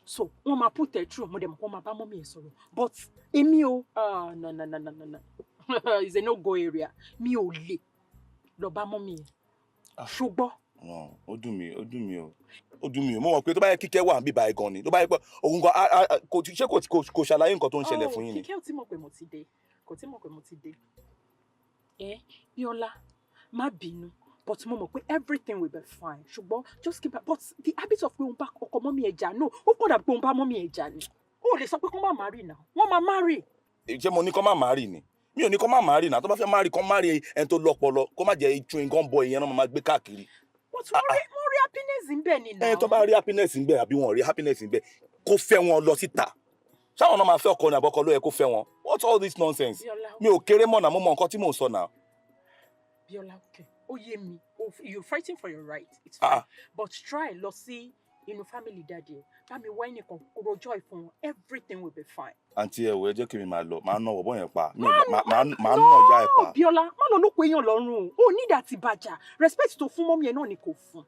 So wọ́n máa put it through mo dẹ̀ mọ̀ wọ́n máa bá mọ́mí ẹ̀ sọ̀rọ̀ but èmi o no it's a no go area mi ò lè lọ bá mọ́mí ẹ̀ ṣùgbọ́n. ó dùn mí o mo mọ̀ pé tó bá yẹ kíkẹ́ wà níbí báyìí gan ni tó bá yẹ pé òun gan ṣé kò ṣàlàyé nǹkan tó ń ṣẹlẹ̀ fún yín ni. kíkẹ́ ò tí mọ̀ pé mo ti dé Bíọ́lá má bínú but mo mọ̀ pé everything will be fine ṣùgbọ́n just keep but the habit of pé òun bá ọkọ mọ́mí ẹ̀ jà no ó gbọ́dọ̀ pé òun bá mọ́mí ẹ̀ jà ni ó lè sọ pé kó má marry náà wọ́n máa marry. ṣé mo ní kó má marry ni mi ò ní kó má marry náà tó bá fẹ́ marry kó marry ẹni tó lọ́pọlọ kó má jẹ́ chewing gum boy yẹn náà máa gbé káàkiri. but mo rí happiness ń bẹ ni náà. tó bá rí happiness ń bẹ àbí wọn rí happiness ń bẹ kó fẹ́ wọn lọ síta ṣáwọn náà máa fẹ́ ọkọ ní àbọ̀kọ ló yẹ kó fẹ́ wọn what's all this nonsense mi ò kéré mọ́ náà mo mọ nǹkan tí mò ń sọ náà. Bíọ́lá okay ó yé mi you're fighting for your right it's fine but try lọ sí inú family daddy ẹ bá mi wá ẹnìkan rojọ́ ìfún wọn everything will be fine. àǹtí ẹ wò ẹ jẹ́ kí mi máa lọ máa ná ọ̀bọ yẹn pa máa ná ọjà ẹ pa. Bíọ́lá má lọ lóko èèyàn lọ́rùn o ní ìdá ti bàjá respect tó fún mọ́mí ẹ náà ni kò fún.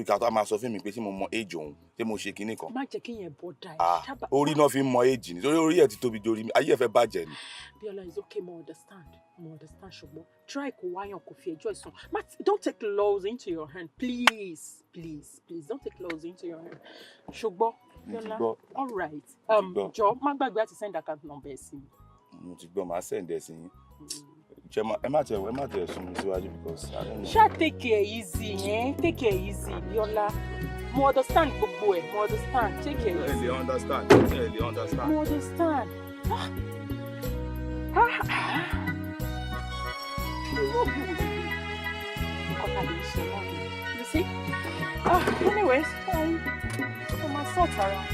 kàtó a máa sọ fún mi pé tí mo mọ age òun tí mo ṣe kinní kan. má jẹ́ kí yẹn bọ́ da ẹ̀. orí náà fi ń mọ age ni torí orí ẹ̀ ti tóbi dorí mi ayé ẹ̀ fẹ́ bàjẹ́ ni. Bíọ́lá is okay mo understand ṣùgbọ́n try kó wáyàn kó fi ẹjọ́ ẹ̀sùn don't take laws into your hand please don't take laws into your hand ṣùgbọ́n Bíọ́lá all right jọ má gbàgbé àti send account number ẹ̀ sí mi. mo ti gbọ́ máa send ẹ̀ sí yín ẹ má tẹ sún mi síwájú because I don't know. ṣá take it easy Bíọ́lá mo understand gbogbo ẹ̀ mo understand take it easy. ẹ lè understand. mo understand. You see? Anyways, for my sort around.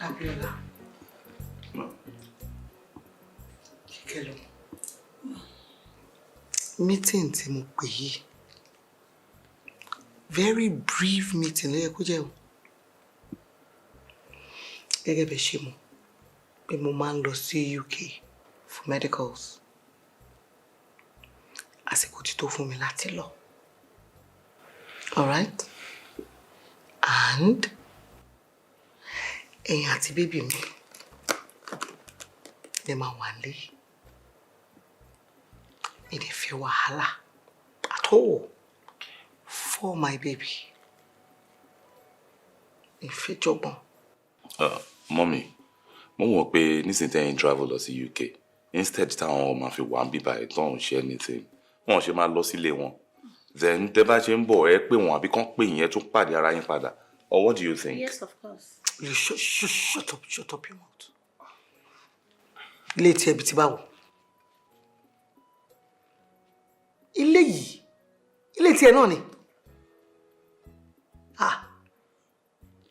Abiola. Kíkẹ́lọ. Meeting tí mo pè yìí. Very brief meeting ló yẹ kó jẹ́ o. Gẹ́gẹ́ bẹ́ẹ̀ ṣe mọ̀ pé mo máa ń lọ sí UK for medicals. Àsìkò ti tó fún mi láti lọ. All right? And ẹ̀yin àti bébì mi lè máa wà lé. Mi lè fẹ́ wàhálà at all for my baby. Ìfẹ́ jọgbọ́n. Mọ́mí, mo mọ̀ pé nísìnyí tẹ́yìn travel lọ sí UK instead táwọn máa fi wà ń bíbá ẹ̀ tó ń ṣe anything wọ́n ṣe máa lọ sílé wọn. Then tẹ́ bá ṣe ń bọ̀ ẹ pé wọn àbí kán pè yín ẹ tún pàdé ara yín padà. Or what do you think? Yes, of course. You shut up your mouth. Ilé tí ẹbí ti báwo? Ilé yìí, ilé tí ẹ náà ni.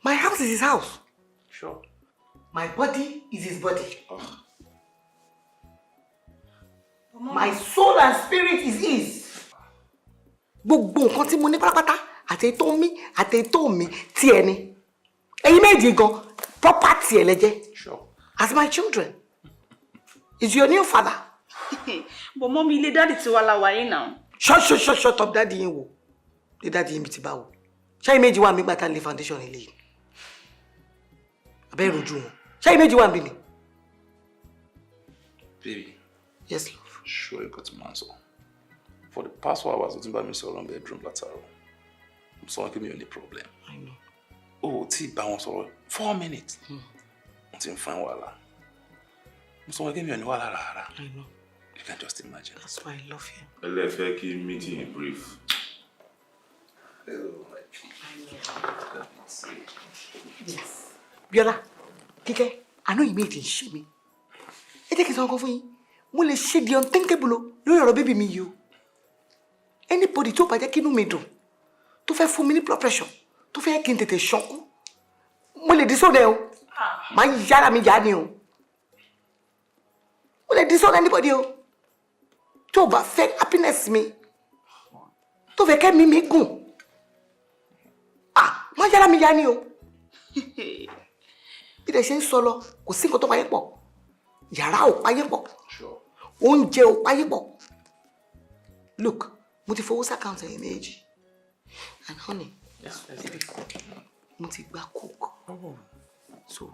My house is his house. Sure. My body is his body. My soul and spirit is his. Gbogbo nǹkan tí mo ní pátápátá àti ètò mi àti ètò mi tí ẹ ní. Ẹ̀yin méjì gan property ẹ lẹ́jẹ́. Sure. As my children. Is your new father. But mommy, ilé daddy ti wá la wà yìí now. Shut up daddy yín wò. The daddy yín bí ti báwo. Ṣé ẹ̀yin méjì wà mí gbàtà lé foundation ilé yìí. Abẹ́ ìrojú wọn. Ṣé ẹ̀yin méjì wà mí ni? Baby. Yes, love. Sure, you got to answer. For the past 4 hours, I was in the bedroom, but so give me any problem. I know. Oh, bounce for 4 minutes. Until fine wala. So give me any wala. I know. You can just imagine. That's why I love you. Let's make a meeting in brief. Yes. Biola, Kike, I know you made it shame me. Take it on for you. Mo lè ṣe the unthinkable lórí ọ̀rọ̀ baby mi you. Anybody tó bá jẹ́ kí inú mi dùn, tó fẹ́ fún mi ní blood pressure, tó fẹ́ kí n tètè ṣọkú. Mo lè disown o. Má yára mi já ni o. Mo lè disown anybody o. Tó bá fẹ́ happiness mi. Tó fẹ́ kẹ́ mi gùn. Má yára mi já ni o. bí dẹ̀ ṣe ń sọ lọ kò sí nǹkan tó páyé pọ̀ yàrá ò páyé pọ̀ oúnjẹ ò páyé pọ̀ look mo ti fowó s'account ẹ̀yìn méjì and honey baby mo ti gba cook so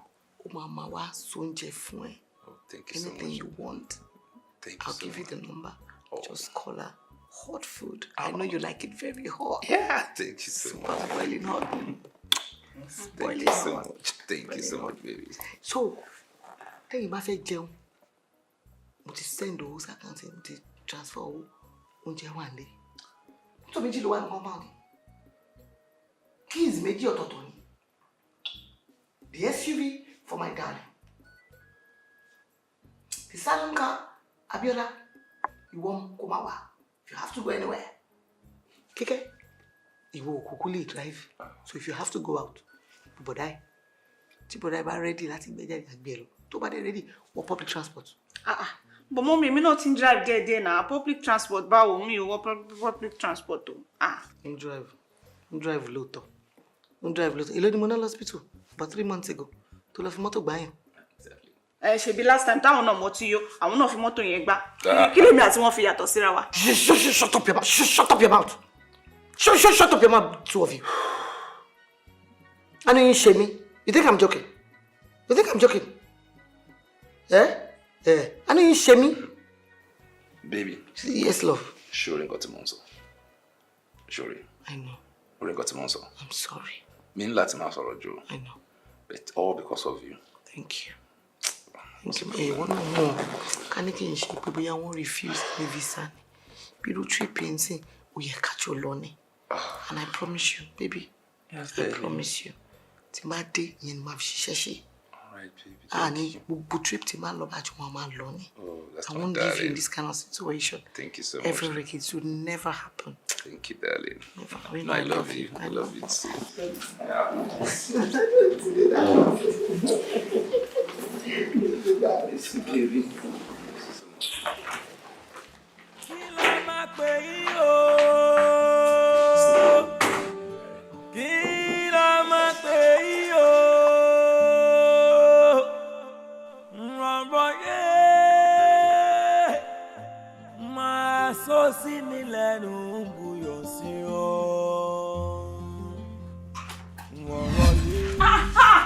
ó máa wá sóúnjẹ fún ẹ anything you want I'll give you the number just call her hot food I know you like it very hot Thank you so much. Boiling hot. Thank you so much. Thank you so much, baby. So, tẹ́yìn bá fẹ́ jẹun, mo ti send owó s'account mo ti transfer owó oúnjẹ wà nílé. Tó méjì ló wà ní compound. Keys méjì ọ̀tọ̀ọ̀tọ̀ ni. The SUV for my darling. The salon car, Abiola, ìwọ kò máa wà. If you have to go anywhere. Kíkẹ́, ìwọ òkùnkùn lè drive. So if you have to go out, bọ̀dáì bá ready láti gbé jáde àgbẹ̀ lọ. Tó bá dé ready, wọ public transport. But mommy, mi náà ti ń drive díẹ̀ náà. Public transport báwo mi ò wọ public transport o. Ń drive lóòótọ́. Èló ni mo ná lọ́sibítù about 3 months ago. Tó lọ fi mọ́tò gbá yẹn. Ṣebí last time táwọn náà mọ̀ tí yó, àwọn náà fi mọ́tò yẹn gbá. Kí lèmi àti wọn fi yàtọ̀ síra wa? Shut up your mouth. Shut up your mouth. Shut up your mouth, two of you. I know you shame me. You think I'm joking? I know you shame me. Baby. Yes, love. Surely got to Monso. Surely. I know. Surely got to Monso. I'm sorry. Mean Latin Joe. I know. But all because of you. Thank you. Hey, one more. Can you get shape? Baby, I won't refuse the visa. People tripping, say, "We are catch your lonely." And I promise you, baby. Yes, I promise you. Timade yen ma fi Alright, baby. And bu trip ti ma lo ba ju ma lo ni. Oh, that's I my won't darling. leave you in this kind of situation. Thank you so much. Ever again, it would never happen. Thank you, darling. Never. I love you. I love you too.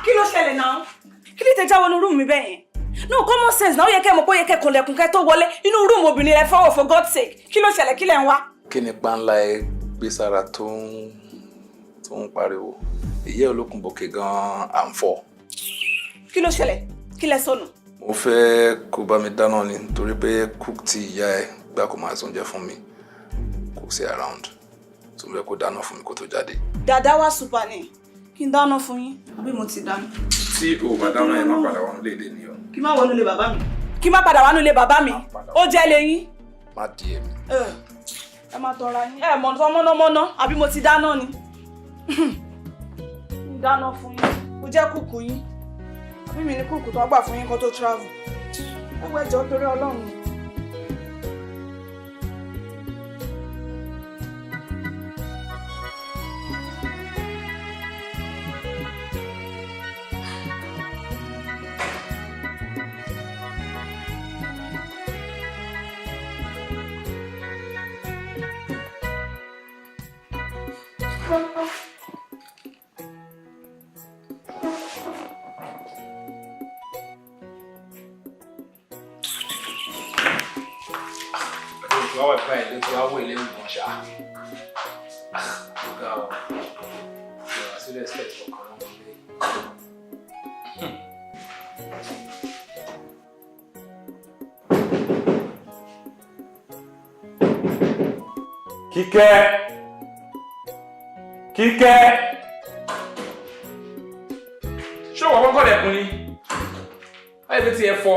Kí ló ṣẹlẹ̀ náà? Kí ló tẹ jáwọ́ nínú room mi bẹ́ẹ̀ yẹn? No common sense náà ó yẹ kẹ́ mọ̀ pé ó yẹ kẹ́ kànlẹ̀kùn kẹ́ tó wọlé inú room obìnrin rẹ fọwọ́ for God's sake. Kí ló ṣẹlẹ̀ kí lẹ̀ ń wá? Kí ni panla ẹ gbé sára tó ń pariwo? Ìyẹ́ olókùn bòkè gan-an à ń fọ́. Kí ló ṣẹlẹ̀? Kí lẹ sọnù? Mo fẹ́ kó bá mi dáná ni nítorí pé cook tí ìyá ẹ gbà kó máa sóúnjẹ fún mi kò sí around. So mo fẹ́ kó dáná fún mi kó tó jáde. Dàdá wá super ni. Kí n dáná fún yín àbí mo ti dáná. Tí o bá dáná yẹn má padà wọnú léde ni o. Kí má wọnú ilé bàbá mi. Kí má padà wọnú ilé bàbá mi. Ó jẹ́ lẹ́yìn. Má di èmi. Ẹ má tọra yín. Ẹ mọ̀ tán mọ́nàmọ́ná àbí mo ti dáná ni. Ń dáná fún yín. Ó jẹ́ kúkú yín. Àbí mi ní kúkú tó gbà fún yín kó tó travel. Ẹ wọ ẹjọ́ torí Ọlọ́run. Wá wà báyìí ló ti wá wọ ilé ìwọ̀n ṣá. Ọ̀gá ọ̀ ìwà sílẹ̀ sílẹ̀ tó kàn án wọlé. Kíkẹ́! Ṣé wọ́n kọ́kọ́ lẹ̀kùn ni? Báyìí bí ti ẹ fọ́.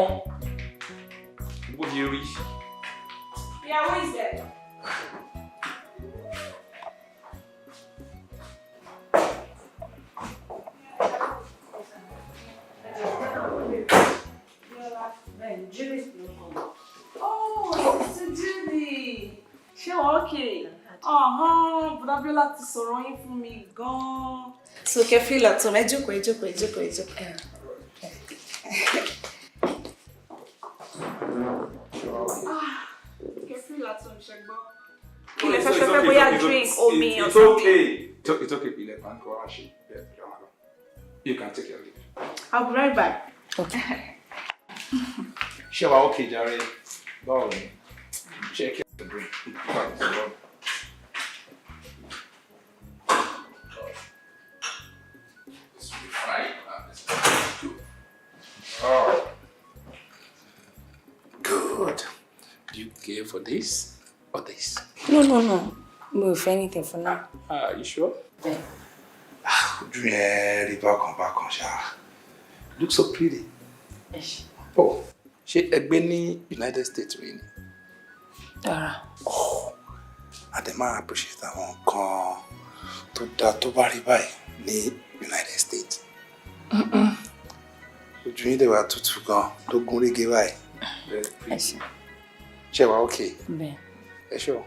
Bó di rí. Yeah, who is there? Oh, it's Judy. Ṣé wọ́n okay? Damilola ti sọ̀rọ̀ yín fún mi gan-an. So kẹ́ feel at home. Ẹ jókòó. Kí lẹ fẹ́ fẹ́ bóyá drink omi or It's something. okay. It's okay. You can take your leave. I'll be right back. Okay. Sure, okay, Jerry. Báwo ni? Check your drink. This will be fine. Oh. Good. Do you care for this or this? No. No, if anything for now. Are you sure? Yeah. Ojú yẹn rí bákan ṣá. Look so pretty. Yes. Oh, ṣé ẹ gbé ní United States rí ni? Oh, àdè máa appreciate àwọn nǹkan tó dáa tó bá rí báyìí ní United States. Ojú yín dẹ̀ wá tutù gan tó gún régé báyìí. Yes. Ṣé wàá okay? Bẹ́ẹ̀. Ẹ ṣọ́.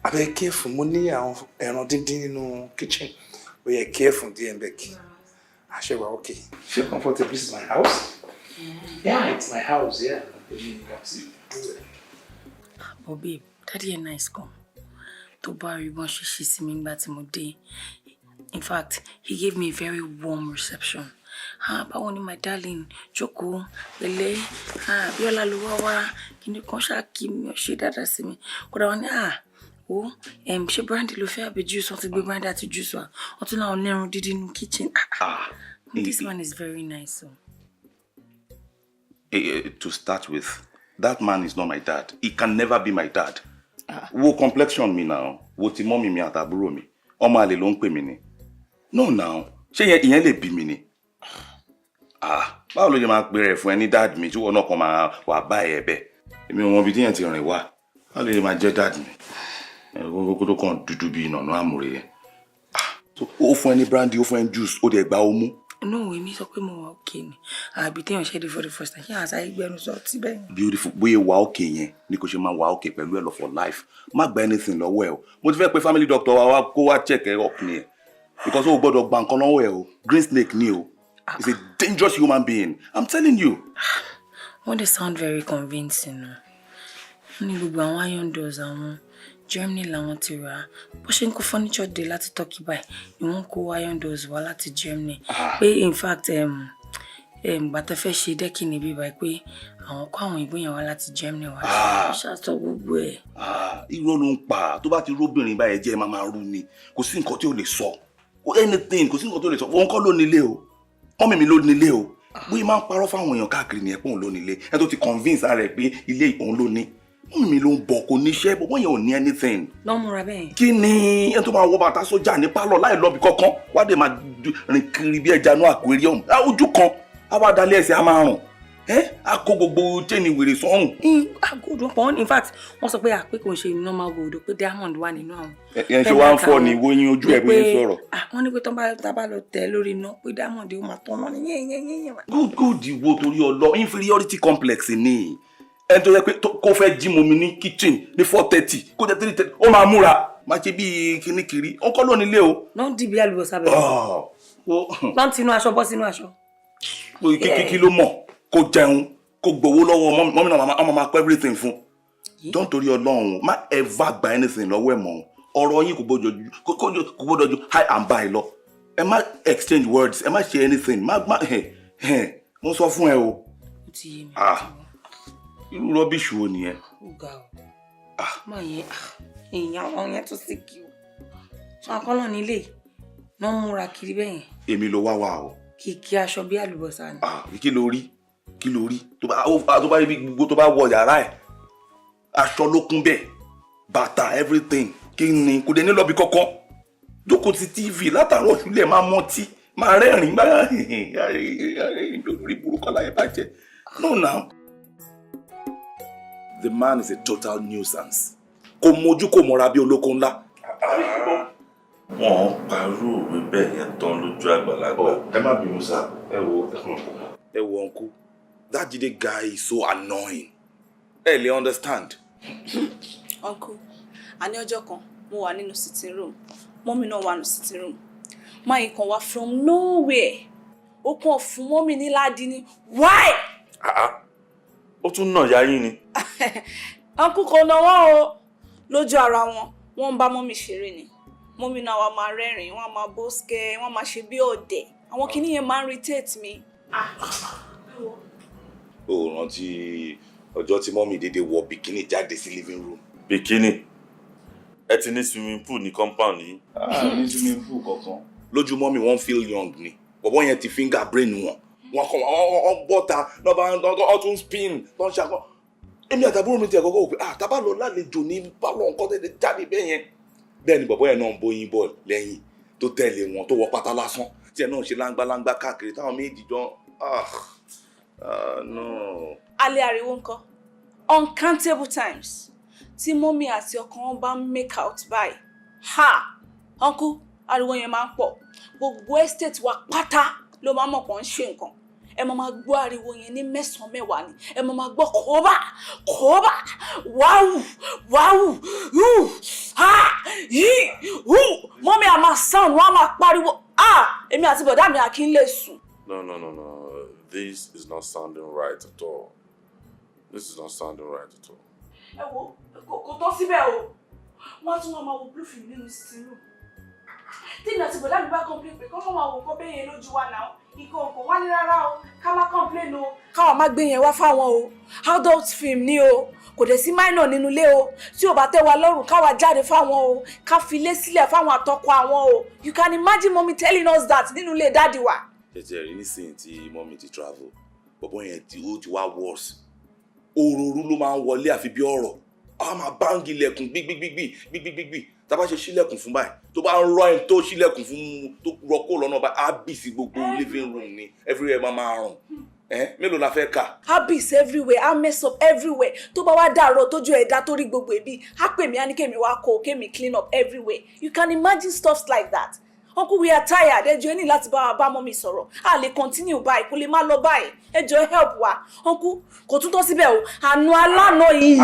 Abẹ́ careful, mo ní àwọn ẹran díndín nínú kitchen. Ó yẹ careful díẹ̀ ń bẹ̀ kí. Ṣé wàá okay? Feel comfortable. This is my house. Yeah, it's my house. Yeah. But babe, daddy is nice come. Tó bá rí bọ́n ṣe ṣe sí mi nígbà tí mo dé. In fact, he gave me a very warm reception. Báwo ni my darling, jókòó, lele, Bíọ́lá ló wá, kíni kan ṣáà kí mi, ṣe dáadáa sí mi. Kódà wọ́n ní, ṣé brandy ló fẹ́ àbí juice, wọ́n ti gbé brandy àti juice wá. Wọ́n tún láwọn lẹ́run dídí nínú kitchen. This man is very nice. So. To start with, that man is not my dad. He can never be my dad. Wo complexion mi now. Wo ti mommy mi àtàbúrò mi. Ọmọ àlè ló ń pè mí ni. No now. Ṣé ìyẹn lè bí mi ni? Báwo ló ṣe máa pè rẹ̀ fún ẹni dad mi tí wọ́n náà kàn máa wà bá ẹ̀ bẹ́ẹ̀. Èmi ò mọ ibi tí yẹn ti rìn wá. Báwo ló ṣe máa jẹ́ dad mi? Kókó tó kàn dúdú bí ìnànà àmúre yẹn. Ó fún ẹni brandy, ó fún ẹni juice, ó dẹ̀ gba ọmú. No, èmi sọ pé mo wà okay ni. Àbí téèyàn ṣe dé for the first time. Kí àṣà ìgbẹ́nu sọ tí bẹ́ẹ̀. Beautiful. Bóyá wà okay yẹn ni kò ṣe máa wà okay pẹ̀lú ẹ̀ lọ for life. Má gba anything lọ́wọ́ ẹ̀ o. Mo ti fẹ́ pe family doctor wa kó wá check ẹ̀ up ni ẹ̀. Because ó gbọ́dọ̀ gba nǹkan lọ́wọ́ ẹ̀ o. Green snake ni o. He's a dangerous human being. I'm telling you. Wọ́n dey sound very convincing. Wọ́n ní gbogbo àwọn iron doors àwọn Germany làwọn ti rà á. Bó ṣe ń kó furniture dé láti Turkey báyìí ni wọ́n kó iron doors wá láti Germany. Pé in fact bàtà fẹ́ ṣe dẹ́kì níbí báyìí pé àwọn kó àwọn ìbò yẹn wá láti Germany wá. Ṣàtọ̀ gbogbo ẹ̀. Irọ́ ló ń pa. Tó bá ti róbìnrin báyẹn jẹ́ máa rú ni. Kò sí nǹkan tí ó lè sọ. Anything, kò sí nǹkan tó lè sọ. Wọ́n kọ́ ló nílé o. Mọ́mì mi ló nílé o. Bóyá máa ń parọ́ fáwọn èèyàn káàkiri ni ẹ̀pọ̀ òun ló nílé. Ẹ tó ti convince ara ẹ̀ pé ilé òun ló ní. Mọ́mì mi ló ń bọ̀ kò níṣẹ́ bọ́ wọ́n yẹn ò ní anything. Lọ́múra bẹ́ẹ̀. Kí ni ẹni tó máa wọ bàtà sójà ní pálọ̀ láì lọ́bi kankan wá dé máa rìn kiri bí ẹja ní aquarium. Ojú kan á wá dalẹ̀ ẹsẹ̀ á máa rùn. A kó gbogbo chain wèrè sọ́rùn. Gold pọ̀ in fact wọ́n sọ pé àpé kò ń ṣe normal gold pé diamond wà nínú àwọn. Ẹ ṣe wá ń fọ́ ni wo yín ojú ẹ̀ bí ń sọ̀rọ̀. Wọ́n ní pé tó bá lọ tẹ̀ lórí iná pé diamond ó máa tọ́nà ní yẹ́nyẹ́nyẹ́. Good ìwo torí ọlọ inferiority complex ni. Ẹni tó yẹ pé kó fẹ́ jí momi ní kitchen ní 4:30 kó jẹ́ 3:30 ó máa múra má ṣe bí kíní kiri ó kọ́ lónìí lé o. Lọ́n dìbí àlùbọ́sà bẹ̀rẹ̀. Lọ́n tinú aṣọ bọ́ sínú aṣọ. Kí ló mọ̀ kó jẹun kó gbowó lọ́wọ́ mọ́mí náà ọmọ máa kọ́ everything fún. Don't torí Ọlọ́run má ever gba anything lọ́wọ́ ẹ̀ mọ́. Ọ̀rọ̀ yín kò gbọ́dọ̀ ju high and buy lọ. Ẹ má exchange words ẹ má ṣe anything mo sọ fún ẹ o. Irú rubbish wo nìyẹn. Ó ga o. Máa yẹ èèyàn àwọn yẹn tó sì kí o. Sọ akọ́lọ́ nílé náà múra kiri bẹ́yẹn. Èmi ló wá wá o. Kìkì aṣọ bí àlùbọ́sà ni. Kí ló rí tó bá rí gbogbo tó bá wọ yàrá ẹ̀ aṣọ ló kún bẹ́ẹ̀ bàtà everything kí ni kò dé ní lọ́bi kọ́kọ́ jókòó ti TV látàárọ̀ sílẹ̀ máa mọtí máa rẹ́rìn-ín bá lórí burúkú láyé bàjẹ́. No now. The man is a total nuisance. Kò mójú kò mọ́ra bí olóko ńlá. Wọ́n parú òwe bẹ́ẹ̀ yẹn tán lójú àgbàlagbà. Ẹ má bínú sá. Ẹ wo uncle. That Jide guy is so annoying. Ẹ lè understand. Uncle, àní ọjọ́ kan mo wà nínú sitting room. Mommy náà wà nínú sitting room. Máa kan wá from nowhere. Ó kàn fún mommy ní ládì ni. Why? Ó tún nà ya yín ni. Uncle kò ná wọn o. Lójú ara wọn, wọ́n ń bá mọ́mì ṣeré ni. Mọ́mì náà wá máa rẹ́rìn, wọ́n máa bóskẹ́, wọ́n máa ṣe bí ọ̀dẹ̀. Àwọn kinní yẹn máa ń irritate mi. Ó rántí ọjọ́ tí mọ́mì dédé wọ bikini jáde sí living room. Bikini? Ẹ ti ní swimming pool ní compound yìí? Ní swimming pool kankan. Lójú mọ́mì wọ́n feel young ni. Bọ̀bọ́ yẹn ti finger brain wọn. Wọ́n kọ́ wọ́n bọ́ta lọ́ba tún spin tó ń ṣàkọ́. Èmi àtàbúrò mi ti ẹ̀kọ́ kọ́ pé tábà lọ lálejò ní bálọ̀ nǹkan tẹ̀lé jáde bẹ́ẹ̀ yẹn. Bẹ́ẹ̀ ni bọ̀bọ́ yẹn náà ń bóyin bọ̀ lẹ́yìn tó tẹ̀lé wọn tó wọ pátá lásán tí ẹ̀ náà ṣe láńgbáláńgbá káàkiri táwọn méjì jọ no. Alẹ́ ariwo ńkọ́ uncountable times tí mọ́mì àti ọkọ wọn bá make out báyìí uncle ariwo yẹn máa ń pọ̀ gbogbo estate wa pátá ló máa mọ̀ pọ̀ ń ṣe nǹkan ẹ máa gbọ́ ariwo yẹn ní 9 mẹ́wàá ni ẹ máa gbọ́ kóbá wáwù yìí mọ́mì á máa sound wọ́n á máa pariwo èmi àti bọ̀dá mi àkí ń lè sùn. No. This is not sounding right at all. This is not sounding right at all. Ẹ wo kò tó síbẹ̀ o wọ́n tún máa wo blue film nínú sitting room tí ìgbà tí bọ̀dá mi bá complain pé kọ́ máa wò kọ́ bẹ́ẹ̀ yẹn lójú wa náà ìkọ̀ọ̀kan wá ní rárá o ká má complain o káwọn má gbé yẹn wá fáwọn o adult film ni o kò dẹ̀ sí minor nínú ilé o tí ò bá tẹ́ wa lọ́rùn káwa jáde fáwọn o ká fi ilé sílẹ̀ fáwọn àtọkọ àwọn o you can imagine mommy telling us that nínú ilé dáàdì wa. Ṣètì ẹ̀rí nísìnyí tí mọ́mì ti travel bọ̀bọ́ yẹn tí ó ti wá worse òróró ló máa ń wọlé àfi bí ọ̀rọ̀ a máa báńgì ilẹ̀kùn gbígbígbígbí tá bá ṣe ṣílẹ̀kùn fún báyìí tó bá ń rọ ẹni tó ṣílẹ̀kùn fún tó rọ́kò lọ́nà bá á bì sí gbogbo living room ni everywhere máa rùn mélòó la fẹ́ kà. habits everywhere I mess up everywhere tó bá wá dàrọ tójú ẹ̀dá tó rí gbogbo ẹbí á pè mí á ní kémi wá kó kémi clean up everywhere you can imagine stuff like that. Uncle, we are tired. Ẹjọ́ ní láti bá mọ́mì sọ̀rọ̀. A lè continue báyìí, kò lè má lọ báyìí. Ẹjọ́ help wa. Uncle, kò tún tó síbẹ̀ o. Àánú aláàánú yìí.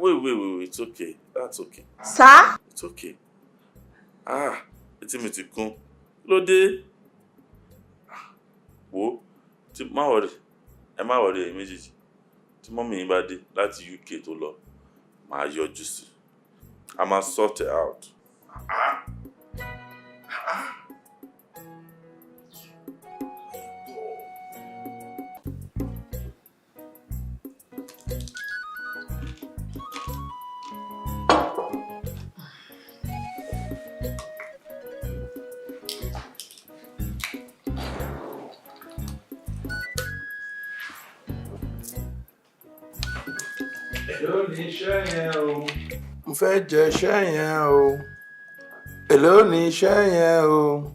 Wait. It's okay. That's okay. Sir? It's okay. Etí mi ti kún. Lóde. Wo, má worry. Ẹ má worry ẹ̀yin méjèèjì. Tí mọ́mì yín bá dé láti UK tó lọ, màá yọjú sí. I must sort it out. Èló ni iṣẹ́ yẹn o? Mo fẹ́ jẹ iṣẹ́ yẹn o. Èló ni iṣẹ́ yẹn o?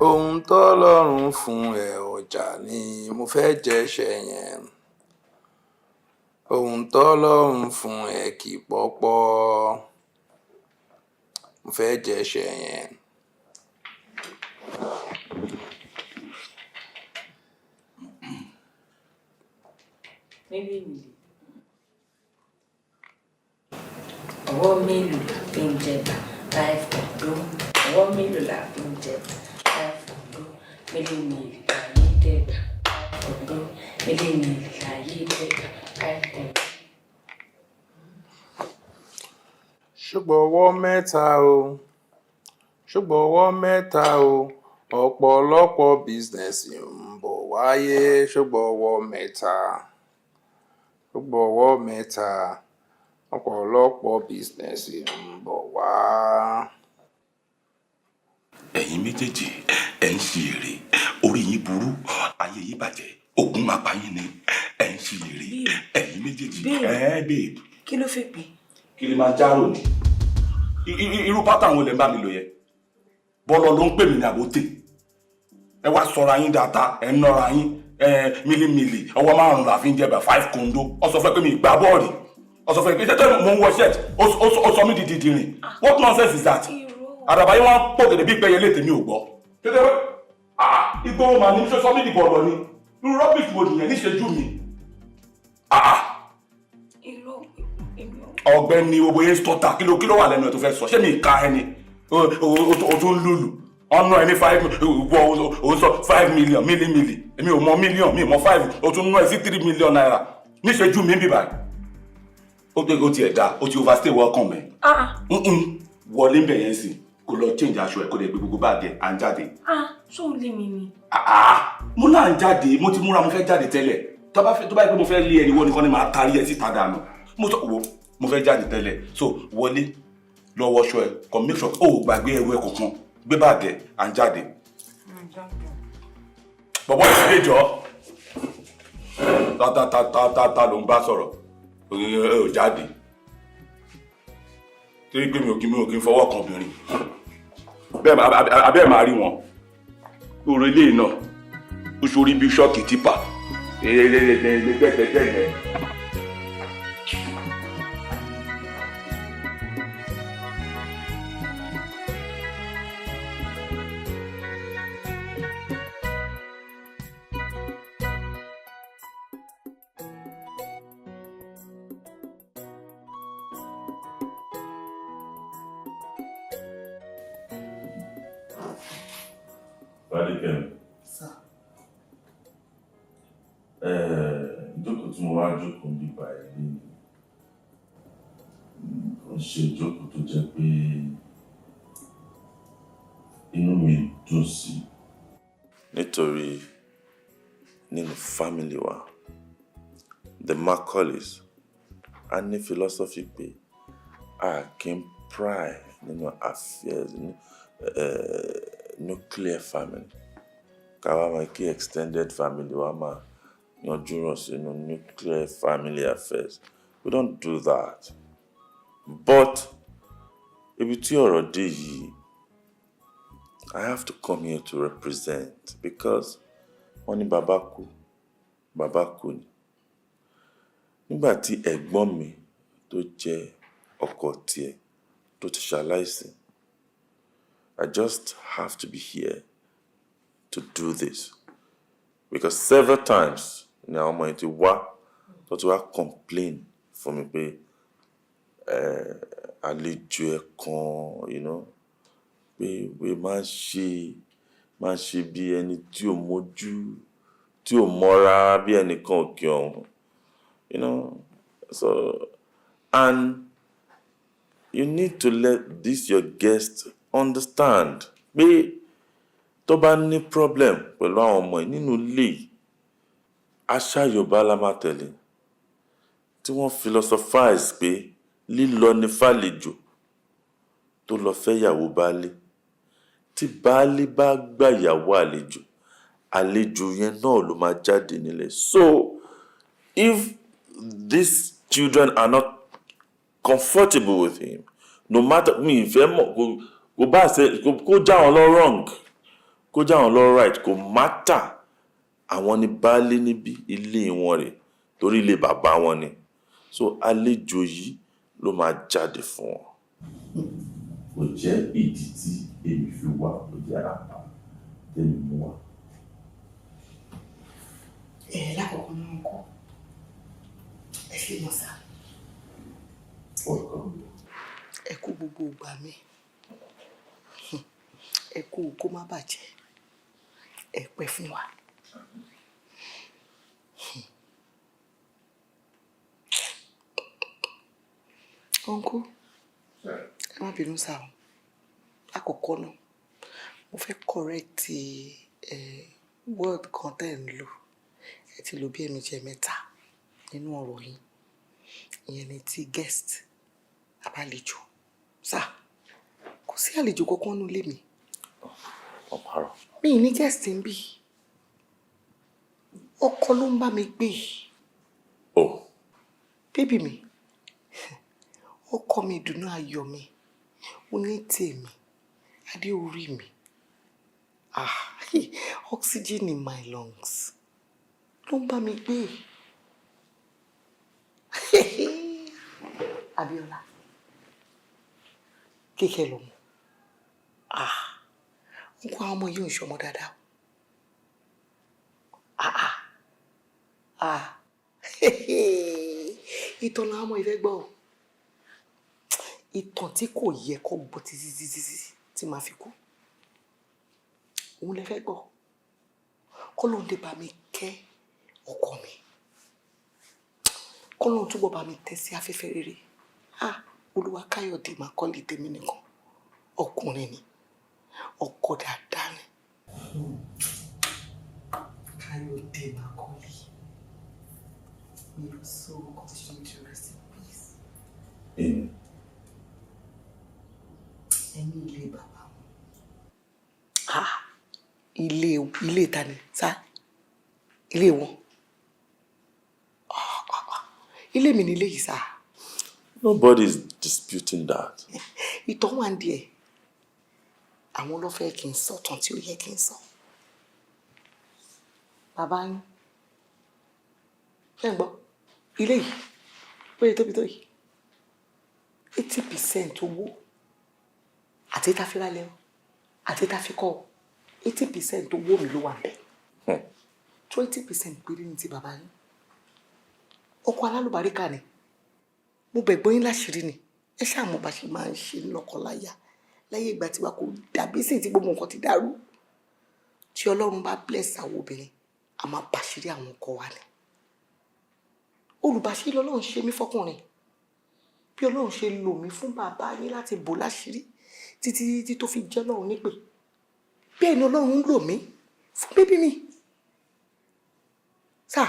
Ohun tọ́lọ́run fún ẹ ọjà ni mo fẹ́ jẹ iṣẹ́ yẹn. Ohun tọ́lọ́run fún ẹ kì pọ́pọ́. Mo fẹ́ jẹ iṣẹ́ yẹn. Ọwọ́ mélòó la fi ń jẹba láì fọ̀dọ́? Ọwọ́ mélòó la fi ń jẹba láì fọ̀dọ́? Mílíọ̀nù láyé dẹ́gbà láì fọ̀dọ́. Mílíọ̀nù láyé dẹ́gbà láì fọ̀dọ́. Ṣùgbọ́n ọwọ́ mẹ́ta o. Ṣùgbọ́n ọwọ́ mẹ́ta o. Ọ̀pọ̀lọpọ̀ bísínẹ́sì ń bọ̀ wáyé. Ṣùgbọ́n ọwọ́ mẹ́ta. Ṣùgbọ́n ọwọ́ mẹ́ta. Ọ̀pọ̀lọpọ̀ bísínẹ́sì ń bọ̀ wá. Ẹ̀yin méjèèjì ẹ̀ ń ṣe èrè orí yín burú ayé yín bàjẹ́ ògùn máa pa yín ni ẹ̀ ń ṣe èrè ẹ̀yin méjèèjì babe. Kí ló fẹ́ pè? Kí ló máa járò ni irú pátá àwọn olè ń bá mi lò yẹ bọ́lọ̀ ló ń pè mí ní àbótè ẹ wá sọra yín dáta ẹ ń nọra yín mílímìlì ọwọ́ márùn-ún la fi ń jẹba 5 kóńdó ọ sọ fẹ́ pé mi ìgbà bọ́ọ̀lì ọ sọ fẹ́ pé tẹ́tẹ́ mo ń wọ shirt ó sọ mí di dìrìn what nonsense is that àdàbà yín wọn pọ̀ gẹ̀dẹ̀ bí pẹ́yẹ létè mi ò gbọ́ tẹ́tẹ́ igbó màá ní sọ mí di bọ̀ọ̀lọ̀ ni irú rọ́bìsì wo nìyẹn níṣẹ́jú mi ọ̀gbẹ́ni oboye stọta kí ló wà lẹ́nu ẹ̀ tó fẹ́ sọ ṣé mi ka ẹni o tún lùlù ọ̀nà ẹni 5 wọ o sọ 5 million mílímìlì èmi ò mọ mílíọ̀n mi mọ 5 o tún nú ẹ sí 3 million naira níṣẹ́jú mi bíbá ó ti ẹ̀dá ó ti overstay welcome ẹ̀. Wọlé ń bẹ̀ yẹn sì kó lọ change aṣọ ẹ̀ kó lè gbé gbogbo báàgì ẹ̀ à ń jáde. ṣó ń lé mi ni. Mo náà ń jáde mo ti múra mo fẹ́ jáde tẹ́lẹ̀ tó bá yẹ pé mo fẹ́ lé ẹni wọ́n nìkan ni màá tarí ẹ síta dànù mo sọ wo mo fẹ́ jáde tẹ́lẹ̀ so wọlé lọ wọṣọ ẹ kò make sure ó gbàgbé ẹrù ẹ kankan gbé báàgì ẹ̀ à ń jáde. Bọ̀bọ̀ ìṣẹ̀lẹ̀ jọ ta ló ń bá sọ̀rọ̀ ò jáde torí pé mi ò kí ń fọwọ́ kan obìnrin bẹ́ẹ̀ abẹ́ẹ̀ máa rí wọn lórí ilé náà ó ṣorí bí ṣọ́ọ̀kì tipa ẹ̀ẹ́dẹ́gbẹ̀ẹ́. Ìjókòó tí mo wá jókòó nípa ẹ̀lẹ́ kò ṣe ìjókòó tó jẹ́ pé inú mi dùn sí. Nítorí nínú family wa, the Macaulays, a ní philosophy pé a kì í pry nínú affairs nuclear family. Káwa máa kí extended family wa máa yanjú rọ̀ sínú nuclear family affairs. We don't do that. But ibi tí ọ̀rọ̀ dé yìí, I have to come here to represent because wọ́n ní bàbá kú ni. Nígbà tí ẹ̀gbọ́n mi tó jẹ́ ọkọ tiẹ̀ tó ti ṣaláìsí, I just have to be here to do this because several times ni àwọn ọmọ yẹn ti wá tó ti wá complain fún mi pé àlejò ẹ̀ kan, you know, pé máa ń ṣe bí ẹni tí ò mójú tí ò mọ́ra bí ẹnìkan òkè ọ̀hún, you know. So and you need to let this your guest understand pé tó bá ní problem pẹ̀lú àwọn ọmọ ẹ̀ nínú ilé yìí, àṣà Yorùbá la máa tẹ̀lé tí wọ́n philosophize pé lílọ ní fàlejò tó lọ fẹ́ yàwó baálé, tí baálé bá gbà yàwó àlejò yẹn náà ló máa jáde nílẹ̀. So if these children are not comfortable with him, no matter mi ìfẹ́ mọ̀ kò bá ṣe kó já wọn lọ wrong kó já wọn lọ right, kò matter. Àwọn ni baálé níbi ilé wọn rẹ̀ torí ilé bàbá wọn ni. So àlejò yìí ló máa jáde fún wọn. Kò jẹ́ ìdí tí èmi fi wá, kò jẹ́ àpá tẹ́mi mú wá. Lákọ̀ọ́kọ́ náà kọ́ ẹ ṣe mọ̀ sá. Ẹ kú gbogbo ìgbà mi, ẹ kú kó má bàjẹ́, ẹ pẹ́ fún wa. Ọ̀nkú, ẹ má bínú sá o. Lákọ̀ọ́kọ́ náà, mo fẹ́ correct word kan tẹ́ ń lò. Ẹ ti lò bí ẹ̀mejì mẹ́ta nínú ọ̀rọ̀ yìí. Ìyẹn ni ti guest àbálejò. Sá, kò sí àlejò kankan nínú ilé mi. Ọ̀parọ̀. Mi ní guest ń bí. Ọkọ ló ń bá mi gbé. Oh. Bébì mi, ọkọ mi ìdùnnú ayọ̀ mi, onítèmi, adé orí mi. Oxygen in my lungs. Ló ń bá mi gbé. Abiola, kíkẹ́ lọ́mọ. Nǹkan àwọn ọmọ yóò ń ṣọmọ dáadáa. Ìtàn làwọn ọmọ ìfẹ́ gbọ́. Ìtàn tí kò yẹ kó gbọ́ títí tí màá fi kú. Òun lè fẹ́ gbọ́. Kọ́ ló ń dé bá mi kẹ́ ọkọ mi. kọ́lọ́n túbọ̀ bá mi tẹ̀ sí afẹ́fẹ́ rere. Olúwa Káyọ̀dé máa kọ́lé tèmi nìkan. Ọkùnrin ni. Ọkọ dáadáa ni. Káyọ̀dé máa kọ́lé. May your soul continue to rest in peace. Amen. Ẹni ilé bàbá wọn. Ilé ta ni sá? Ilé wọn. Ilé mi ni ilé yìí sá. Nobody is disputing that. Ìtàn wà díẹ̀. Àwọn ló fẹ́ kí n sọ tán tí ó yẹ kí n sọ. Bàbá yín. Ṣé ń gbọ́? Ilé yìí. Bóyá tóbi tó yìí. 80% owó. Àti tá fi rálẹ̀ o. Àti tá fi kọ́. 80% owó mi ló wà bẹ́ẹ̀. 20% péré ní ti bàbá yín. Ọkọ alálùbáríkà ni. Mo bẹ̀gbọ́n yín láṣìírí ni. Ẹ ṣáà mọ̀ bá ṣe máa ń ṣe lọ́kọláya. Láyé ìgbà tí wa kò dàbí sí tí gbogbo nǹkan ti dàrú. Tí Ọlọ́run bá bless àwọn obìnrin, a máa bàṣírí àwọn ọkọ wa ni. Olùbàṣírí Ọlọ́run ṣe mí fọ́kùnrin. Bí Ọlọ́run ṣe lò mí fún bàbá yín láti bò láṣìírí títí tó fi jẹ́ Ọlọ́run nípè. Bẹ́ẹ̀ ni Ọlọ́run ń lò mí fún bébí mi. Sá,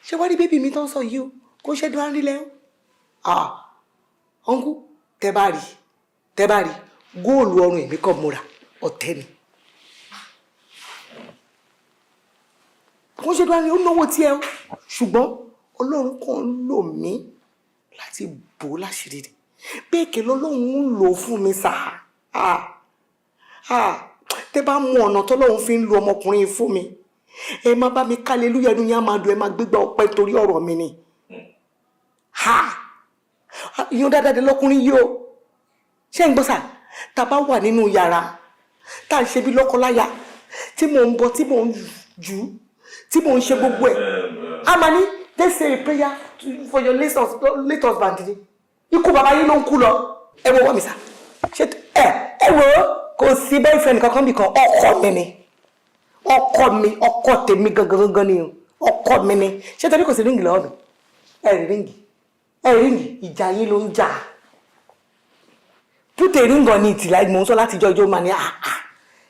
ṣé wá rí bébí mi tó ń sọ yìí o? Kó ṣẹ́dún á rí lẹ́yìn. Ọ̀nkú, tẹ́ bá rí, góòlù ọrùn èmi kọ́ múra, ọ̀tẹ́ ni. Kó ṣẹ́dún á rí, ó náwó tí ẹ o. Ṣùgbọ́n Ọlọ́run kàn ń lò mí láti bò láṣìírí ni. Bẹ́ẹ̀ kẹ́ lọ́lọ́run ń lò fún mi sá. Tẹ́ bá mú ọ̀nà tọ́lọ́run fi ń lo ọmọkùnrin fún mi. Ẹ má bá mi hallelujah ẹnu yẹn á máa dùn, ẹ má gbégbá ọpẹ́ torí ọ̀rọ̀ mi ni. Ìyún dáadáa lọ́kùnrin yìí o. Ṣé ń gbọ́ sà? Tá bá wà nínú yàrá, tá ń ṣe bí lọ́kọláya, tí mò ń bọ̀, tí mò ń jù, tí mò ń ṣe gbogbo ẹ̀. A máa ní, let's say a prayer for your late husband. Ikú bàbá yín ló ń kú lọ. Ẹ wo wọ́n mi sà. Ẹ wo kò sí boyfriend kankan bí kan, ọkọ mi ni. Ọkọ tèmi gangan ni o. Ọkọ mi ni. Ṣé tẹ́lẹ̀ kò sí ríǹgì lọ́wọ́ mi? Ẹ ríǹgì. Ìjà yín ló ń jà. Put a ring on it like mo ń sọ láti jọjọ́ máa ní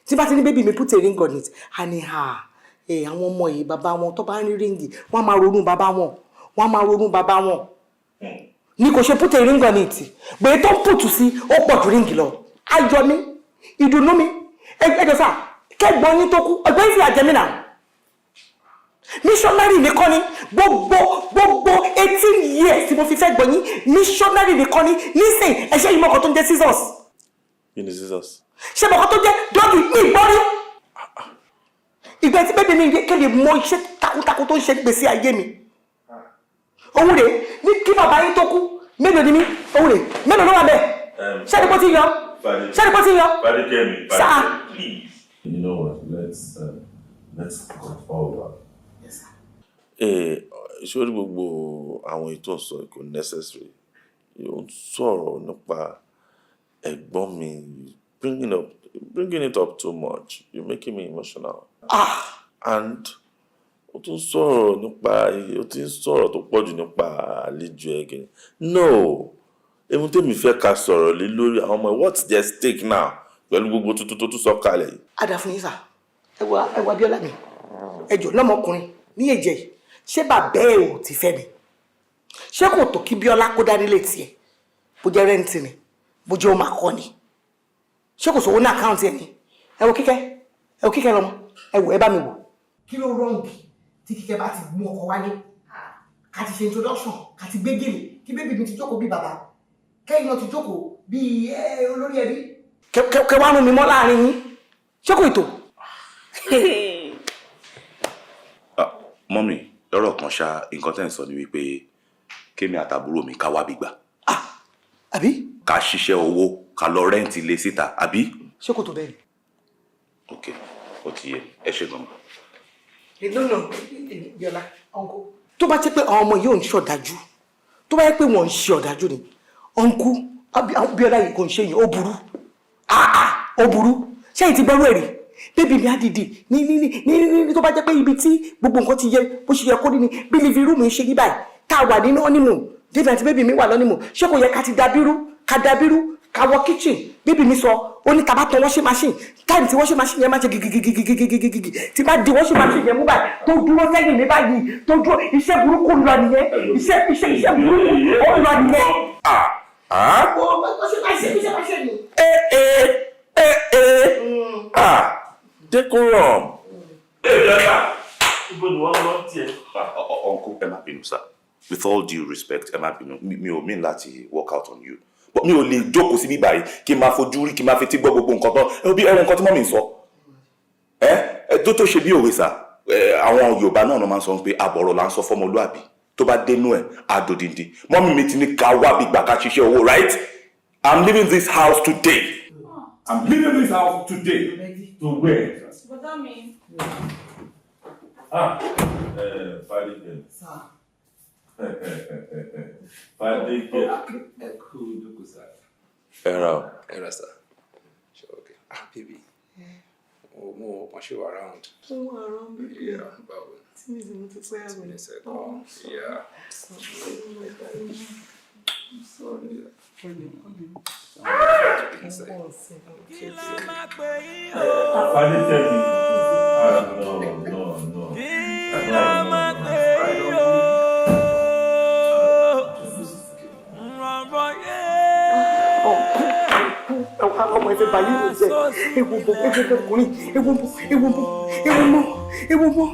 tí bá ti ní bébì mi put a ring on it. A ní àwọn ọmọ yìí bàbá wọn tó bá ń rí ríǹgì wọ́n máa ronú bàbá wọn. Ní kò ṣe put a ring on it. Gbé tó ń pùtù sí ó pọ̀ ju ríǹgì lọ. Ayọ̀ mi, ìdùnnú mi, ẹjọ́ sà, kẹ́gbọ́n yín tó kú, ọ̀gbẹ́ ìfì àjẹmí náà. Missionary nìkan ni gbogbo 18 years tí mo fi fẹ́ gbọ́ yín missionary nìkan ni nísìn ẹ̀ṣẹ́ yìí mọ́kàn tó ń jẹ́ scissors. Kí ni scissors? Ṣé mọ́kàn tó jẹ́ dọ́gì ní ìgbọ́rí? Ìgbà tí bébí mi kéde mọ iṣẹ́ takuntakun tó ń ṣe gbèsè ayé mi. Òun rè ní kí bàbá yín tó kú mélòó ni mí? Òun rè mélòó ló wà bẹ́ẹ̀? Ṣé ẹni pọ́ ti yọ? Sáà. You know what? Let's go forward. Ṣé gbogbo àwọn ètò sọ kò necessary? Ó ń sọ̀rọ̀ nípa ẹ̀gbọ́n mi, bringing it up too much. You're making me emotional. And ó tún sọ̀rọ̀ tó pọ̀jù nípa àlejò ẹ̀gẹ̀. No, èmi tèmi fẹ́ ká sọ̀rọ̀ lé lórí àwọn ọmọ. What's their stake now? Pẹ̀lú gbogbo tuntun tó tún sọ kalẹ̀ yìí. Adàfún yín sà, ẹwà Abíọ́lá mi, ẹjọ́ lọ́mọkùnrin ní èjẹ̀ yìí. Ṣé bàbá ẹ̀ ò ti fẹ́ mi? Ṣé kò tó kí Bíọ́lá kó dání létí ẹ̀? Bó jẹ́ rẹ́ǹtì ni, bó jẹ́ ó máa kọ́ ni. Ṣé kò sówó ní àkáǹtì ẹ̀ ni? Ẹ wo kíkẹ́ lọ́mọ, ẹ wò ẹ bá mi wò. Kí ló rọ́ǹgì tí kíkẹ́ bá ti mú ọkọ wálé? Ká ti ṣe introduction, ká ti gbé gèlè, kí bébì mi ti jókòó bí bàbá. Kẹ́yìn náà ti jókòó bí olórí ẹbí. Kẹ wá rún mi mọ́ láàrin yín. Ṣé kò ètò? Mọ́mì, lọ́rọ̀ kan ṣá nǹkan tẹ́ ń sọ ni wípé kémi àtàbúrò mi ká wá bí gbà. Àbí? Ká ṣiṣẹ́ owó, ká lọ rẹ́ǹtì ilé síta, àbí? Ṣé kò tó bẹ́ẹ̀? Ok, ó ti yé, ẹ ṣe gan. Ìlúnà Bíọ́lá, ọ̀nkú. Tó bá jẹ́ pé àwọn ọmọ yìí ò ń ṣọ̀dájú, tó bá jẹ́ pé wọ́n ń ṣe ọ̀dájú ni, ọ̀nkú Bíọ́lá yìí kò ń ṣe yìí, ó burú. Ó burú. Ṣé èyí ti gbọ́rú ẹ̀rí? Bébí mi á dìde ní tó bá jẹ́ pé ibi tí gbogbo nǹkan ti yẹ bó ṣe yẹ kó ní bí living room ń ṣe ní báyìí tá wà nínú honeymoon David àti baby mi wà honeymoon ṣé kò yẹ ká ti dàbírú ká wọ kitchen baby mi sọ ó ní tá bá tan washing machine time tí washing machine yẹn máa ṣe gigigigigigigigi tí bá di washing machine yẹn mú báyìí tó dúró sẹ́yìn mi báyìí tó dúró iṣẹ́ burúkú lọ nìyẹn iṣẹ́ burúkú ó lọ nìyẹn. Decorum. Uncle, ẹ má bínú, sir. With all due respect, ẹ má bínú, mi ò mean láti work out on you. But mi ò lè jókòó síbí báyìí kí n máa fojú rí kí n máa fetí gbọ́ gbogbo nǹkan tán. Ẹ bí ẹran nǹkan tí mọ́mì ń sọ. Tó ṣe bí òwe sà. Àwọn Yorùbá náà máa ń sọ pé àbọ̀rọ̀ là ń sọ fọ́mọlúàbí. Tó bá dénú ẹ̀, àdòdìndì. Mọ́mì mi ti ní ká wá bí gbà ká ṣiṣẹ́ owó, right? I'm leaving this house today. I'm leaving this house today. To where? What that mean? Fadike. Fadike. Era, sir. Sure, okay. Baby. More, she was around. Around, baby. Yeah, about 2 minutes ago. Yeah. I'm sorry. Ọmọ ẹ̀fẹ̀ báyìí ló jẹ́ ewu bọ̀ ọkùnrin ewu bọ̀.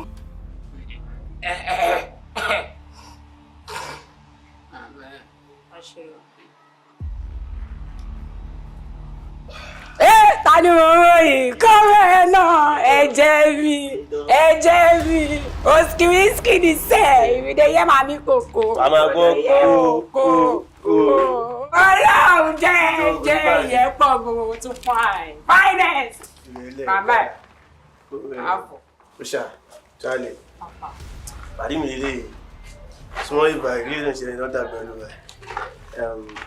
Ta ni mo ròyìn kọ́rẹ́ náà ẹ̀jẹ̀ mi òsìkìrìsìkì ní sẹ́ẹ̀ ìrìndé yẹ́ máa mi kòkó. Màmá gbọ́ kó. Ọlọ́run jẹ́ ìyẹn pọ̀ gbogbo tún fine. Finest. Bàbá ẹ̀. Àbọ̀. Ṣá, Charlie. Pàdé mi lélẹ̀ súnmọ́ ìgbà ìrírí náà ṣẹlẹ̀ lọ́dà pẹ̀lú rẹ̀.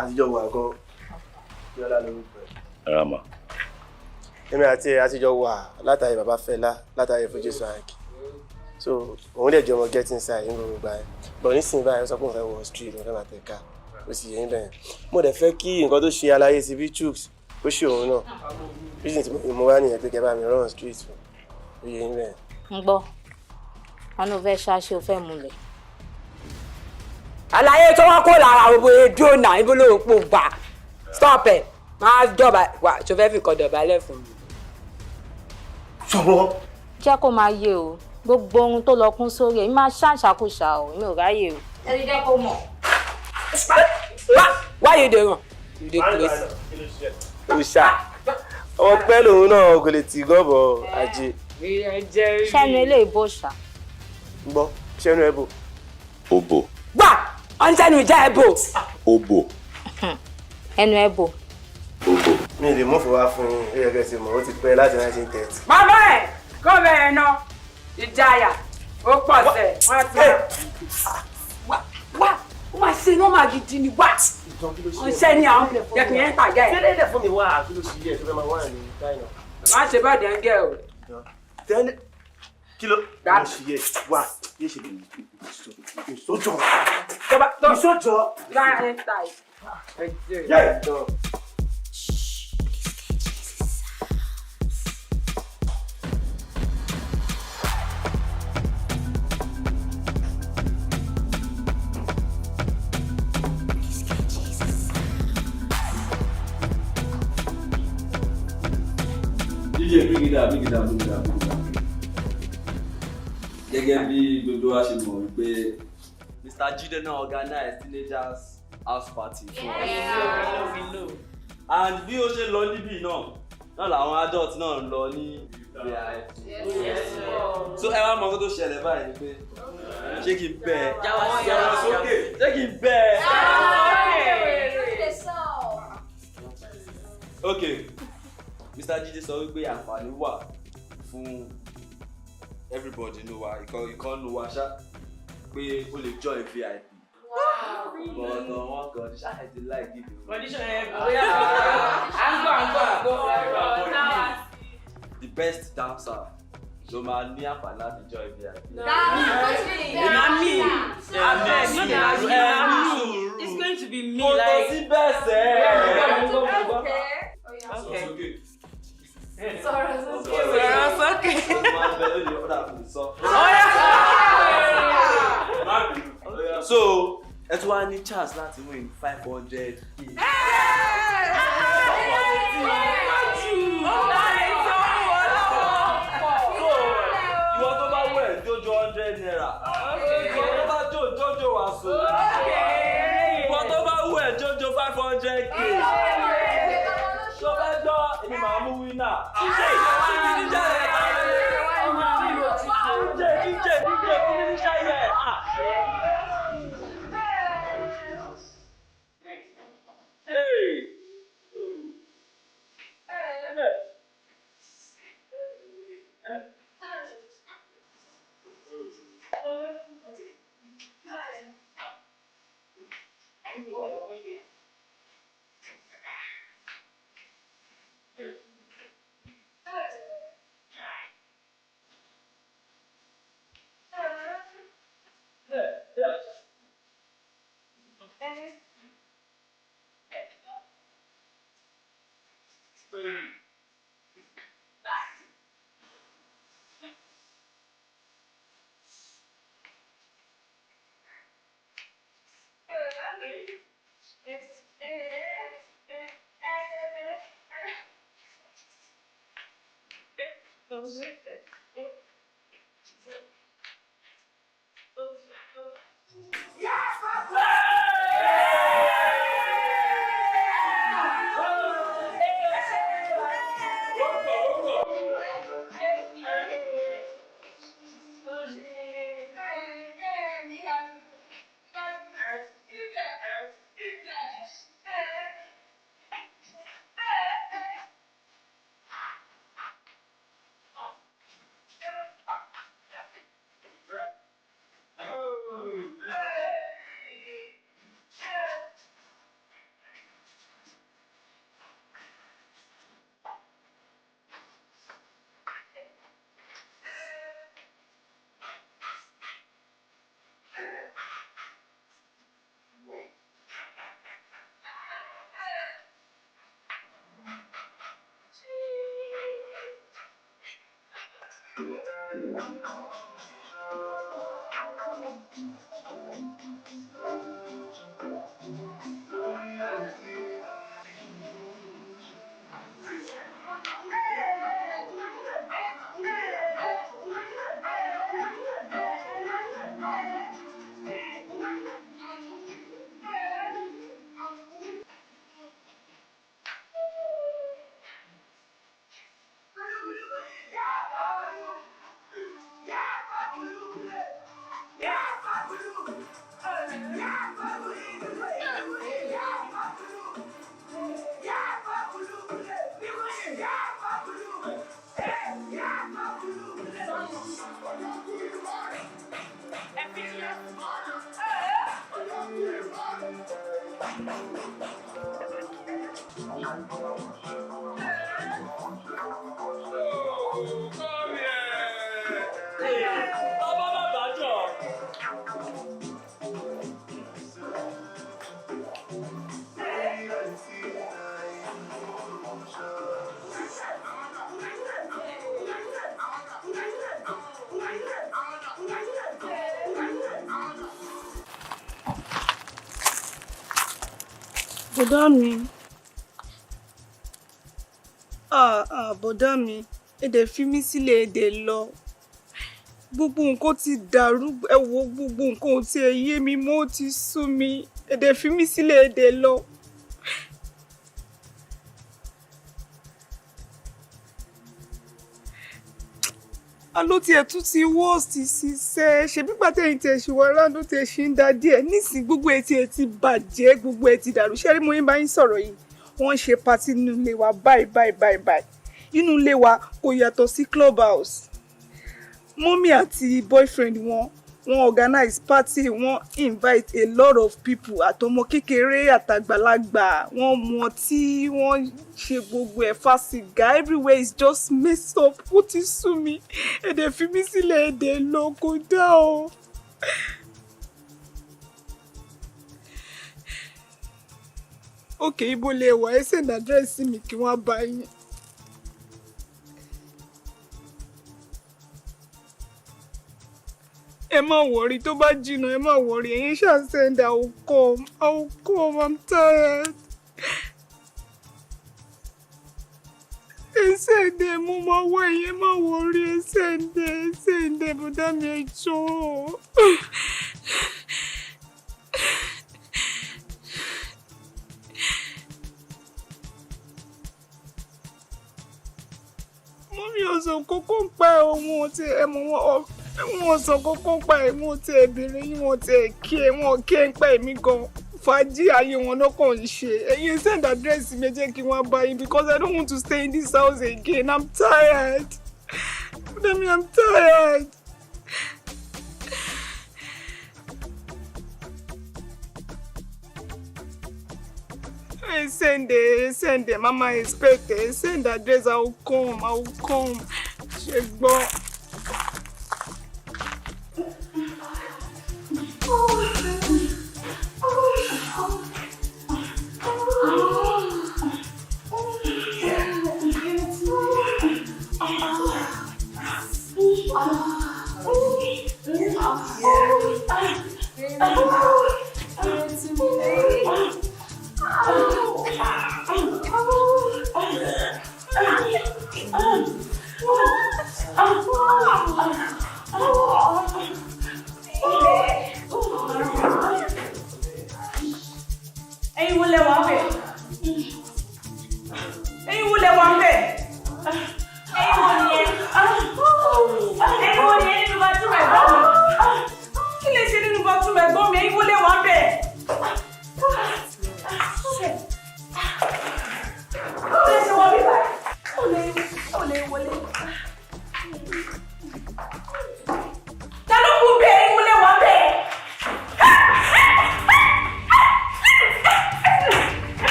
Àtijọ́ wà gan. Yọ́lá lórúkọ ẹ̀. Rama. Èmi àti àtijọ́ wà látàrí bàbá Fẹlá látàrí fún Jésù Àìkì. So, òun dẹ̀ jọ ọmọ get inside ní gbogbo ìgbà yẹn. Bọ̀ nísìnyí báyìí ó sọ pé òun fẹ́ wọ street, òun fẹ́ máa tẹ̀ka. Ó sì yẹn bẹ́ẹ̀. Mo dẹ̀ fẹ́ kí nǹkan tó ṣe aláyé sí bí Chuks ó ṣe òun náà. Reason tí mo wá nìyẹn pé kẹ́ bá mi run street fún. Ó yẹ yín bẹ́ẹ̀. Ń gbọ́, wọn ló fẹ́ ṣáṣe ó fẹ́ múlẹ̀. Àlàyé tó wọ́n kó lára gbogbo èdè náà ibo ló pò gbà. Stop ẹ̀. Máa jọba wà tó fẹ́ fi kọ́ dọ̀bálẹ̀ fún mi. Sọ̀rọ̀. Jẹ́ kó máa yé o, gbogbo ohun tó lọ kún sórí ẹ̀, má ṣàṣàkóṣà o, mi ò ráyè o. Ẹni jẹ́ kó mọ̀. Why you dey run? You dey close. Òṣà. Ọmọ pẹ́ lòun náà kò lè tì gọ́bọ̀ ajé. Ṣẹ́nu eléyìí bó ṣá. Gbọ́, ṣẹ́nu ẹ̀ bò. Obo. Gbà! Ọ̀ntẹ́nu ìjà ẹ̀ bò. Obo. Ẹnu ẹ̀ bò. Obo. Mi lè mú fún wa fún yín, ó yẹ kẹ́ ṣe mọ̀, ó ti pẹ́ láti 1930. Bàbá ẹ̀ kó bẹ̀rẹ̀ náà. Ìjayà ó pọ̀ sẹ̀ wọ́n ti wá ó máa ṣe iná máa gidi ni wá. Wọ́n ṣẹ́ ní àwọn jẹ́kùn yẹn tàgẹ́ ẹ̀. Tẹ́lẹ̀ fún mi wá kí ló ṣe yẹ tó fẹ́ máa wá ní China. Má ṣe bá dẹ̀ ń gẹ̀ o. Tẹ́lẹ̀ kí ló ṣe yẹ wá yé ṣe lè ìsọjọ́. Ìsọjọ́. Láàrin ta ẹ̀. Bring it down. Gẹ́gẹ́ bí gbogbo wa ṣe mọ̀ wípé Mr. Jide náà organize teenagers house party fún wa. And bí ó ṣe lọ níbí náà làwọn adult náà ń lọ ní so ẹ wá mọ kó tó ṣẹlẹ̀ báyìí ni pé ṣé kí n bẹ̀ ṣé kí n bẹ̀ okay. Mr. Jide sọ wípé àǹfààní wà fún everybody ló wà ìkan ló wà ṣá pé ó lè join VIP. But one condition I dey like give you. Condition I'm go. The best dancer ló máa ní àǹfààní láti join VIP. It's going to be me. Kò tó sí bẹ́ẹ̀ sẹ́. Okay. Sorry. So, ẹ tún wá ní chance láti win 500k. Ìwọ tó bá wẹ̀ jójó 100 naira. Ìwọ tó bá jójó wàásù. Ìwọ tó bá wẹ̀ jójó 500k. Tó bá gbọ́ èmi màá mú wínà. Bọ̀dá mi. Bọ̀dá mi. Ẹ dẹ̀ fi mí sílẹ̀, ẹ dẹ̀ lọ. Gbogbo nǹkan ti dàrú, ẹ wo gbogbo nǹkan tí ẹ yé mi mọ́ ó ti sú mi. Ẹ dẹ̀ fi mí sílẹ̀, ẹ dẹ̀ lọ. Àló tiẹ̀ tún ti worst ṣiṣẹ́ ṣe bí pàtẹ́yìn tiẹ̀ ṣe wọ aráàlú tiẹ̀ ṣe ń da díẹ̀ nísìnyí gbogbo etí ẹ ti bàjẹ́ gbogbo ẹ ti dàrú ṣé rí mo yín bá yín sọ̀rọ̀ yìí wọ́n ń ṣe patí nínú ilé wa báyìí nínú ilé wa kò yàtọ̀ sí club house mọ́mí àti boyfriend wọn wọ́n organize party, wọ́n invite a lot of people, àtọmọ kékeré àtàgbàlagbà, wọ́n mu ọtí, wọ́n ṣe gbogbo ẹ̀ fa sìgá, everywhere is just messed up. Ó ti sú mi. Ẹ dẹ̀ fi mí sílẹ̀, ẹ dẹ̀ lọ kó dá o. Okay, ibo lẹ wà, ẹ send address mi kí wọ́n bá yín. Ẹ má worry, tó bá jìnnà, ẹ má worry. Ẹ̀yin ṣáà send, I will come. I'm tired. Ẹ send ẹ mú máa wá ẹ̀yin, ẹ má worry. Ẹ send ẹ bùdá mi ẹ jọ̀ọ́. Mọ́mí ọ̀sán kókó ń pa ohun tí ẹ mọ̀ wọ́n sọ kókó ń pa ẹ̀mú tí ẹ bèrè yín wọ́n tí ẹ kí ẹ wọ́n kí ẹ ń pa ẹ̀mí gan fàájì ayé wọn lọ́kàn ń ṣe. Ẹ̀yin send address mi jẹ́ kí wọ́n bá yín because I don't want to stay in this house again. I'm tired. Dami, I'm tired. Send it, Mama expect it. Send address, I will come. Shegbo.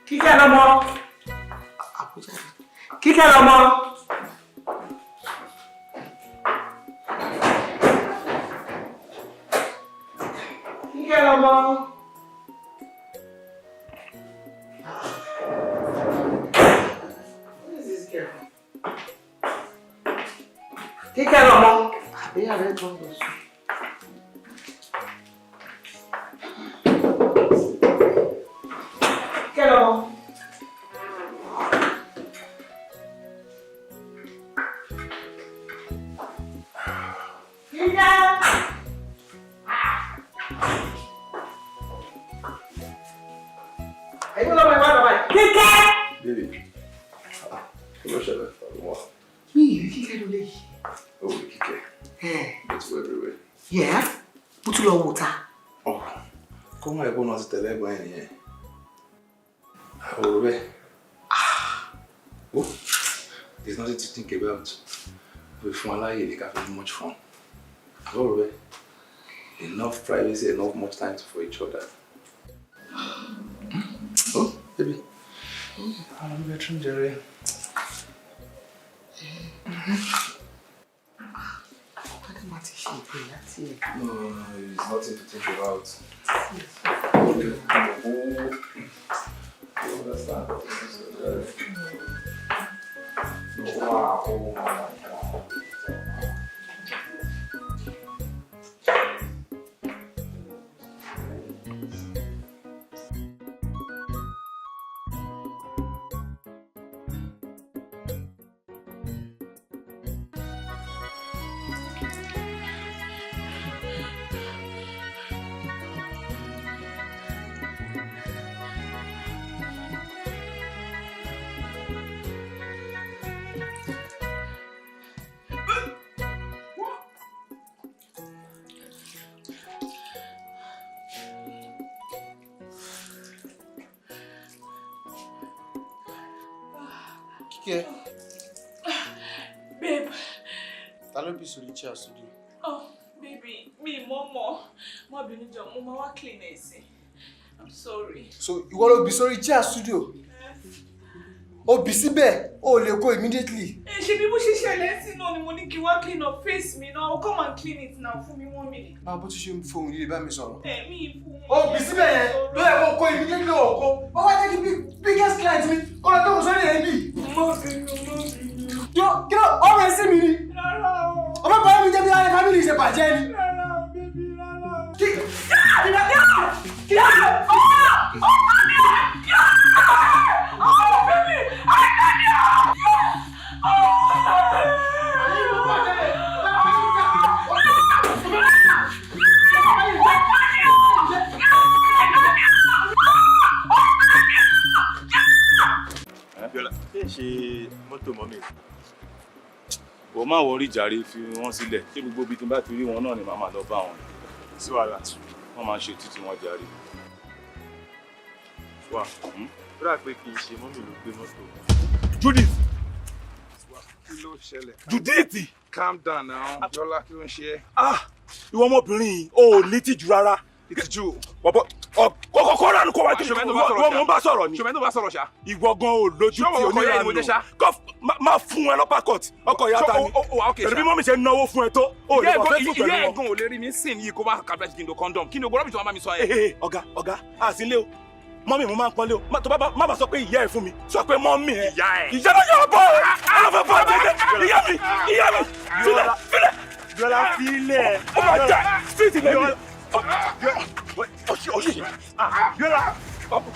Kíkẹ́ lọ́mọ. Kíkẹ́ lọ́mọ. Kíkẹ́ lọ́mọ. Who is this girl? Kíkẹ́ lọ́mọ. Àbíyá rẹ̀ gbọ́ngàn sùn. Hello. Linda. Ayo lo mai wá bye. Kike. Baby. Kilo ṣẹlẹ̀. Mi rí Kike ló lè. Oh, Kike. It's everywhere. Yeah? Put your water. Oh, come on, I go not to tell everyone here. Oh, there's nothing to think about. With fun like you can have much fun. Oh, enough privacy, enough much time for each other. Oh, baby. I'm bedroom, Jerry. No, it's nothing to think about. You understand? Wow. Yeah. Babe. Talo be sori chair studio. Oh, baby, me momo. Mo binu jo, mo ma wa clean ese. I'm sorry. So you want to be sorry chair studio? Oh, be síbẹ̀, oh lè go immediately. Ṣé bí mo ṣe ṣẹlẹ̀ sí náà ni mo ní kí wá clean up face mi náà. Come and clean it now for me 1 minute. Ah, bó ti ṣe phone yìí bá mi sọ̀rọ̀. Mi phone. Oh, be síbẹ̀ yẹn. Ló yẹ kó go immediately o ko. Ó wá jẹ́ kí biggest client mi. Ó lọ tó ko sórí ẹ̀ bí. Yo, kí ló ó rẹ̀ sí mi ni? Rárá o. Ọmọ bàbá mi jẹ́ bí ara family ṣe bàjẹ́ ni. Rárá o, baby, rárá o. Kí ṣe mọ́tò mọ́mí o máa wọrí jàre fi wọ́n sílẹ̀ ṣé gbogbo ibi tí n bá ti rí wọn náà ni màá máa lọ bá wọn sí wàhálà wọ́n máa ṣe títí wọn jàre. wà ó dà pé kì í ṣe mọ́mí ló gbé mọ́tò. Judith. Kí ló ṣẹlẹ̀? Judith. Calm down now. Jọlá kí ló ń ṣe? Ìwọ ọmọbìnrin yìí ò ní tìjú rárá. Ìtìjú. Kọ́kọ́ ránù kọ́ wá tí wọ́n mọ̀ ń bá sọ̀rọ̀ ni. Ṣọmọ ẹni tó bá sọ̀rọ̀ ṣá. Ìwọ gan ò lójú tí oníranù. Má fún ẹ lọ́pàá court ọkọ̀ ìyá ta ni. Pẹ̀lú bí mọ́mí ṣe náwó fún ẹ tó. Ìyá ẹ̀gbọ́n ò lè rí mi sìn yìí kó bá kábíyèsí kí n lo condom. Kí ni ogbó rọ́bì tí wọ́n bá mi sọ ẹ̀? Ọ̀gá àsínlé o. Mọ́mí mo máa ń pọ́nlé o. Tó bá má bàa sọ pé ìyá ẹ̀ fún mi. Sọ pé mọ́mí ẹ̀. Ìyá náà yóò bọ̀ ọ́. Ọlọ́fẹ́ bọ̀ jẹ́jẹ́. Ìyá mi. Filẹ̀. Jọlá filẹ̀. Ó máa jà. Street lẹ́yìn.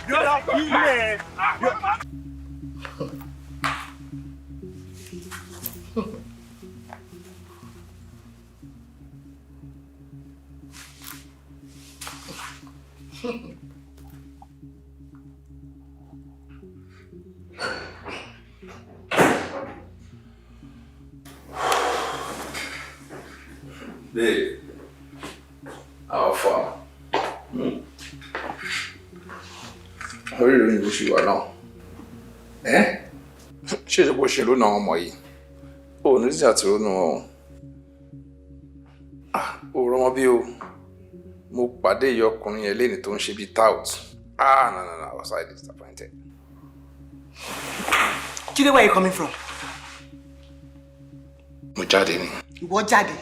Jọlá filẹ̀. Babe, how far? Orí ìròyìn bó ṣe wà náà. Ṣé ìjọba òṣèlú náà ọmọ yìí? O ní ìjà tí ó nù ọ́. O rọmọ bí o. Mo pàdé ìyá ọkùnrin yẹn léni tó ń ṣe bíi tout. No, I was highly disappointed. Jide, where are you coming from? Mo jáde ni. Ìwọ jáde.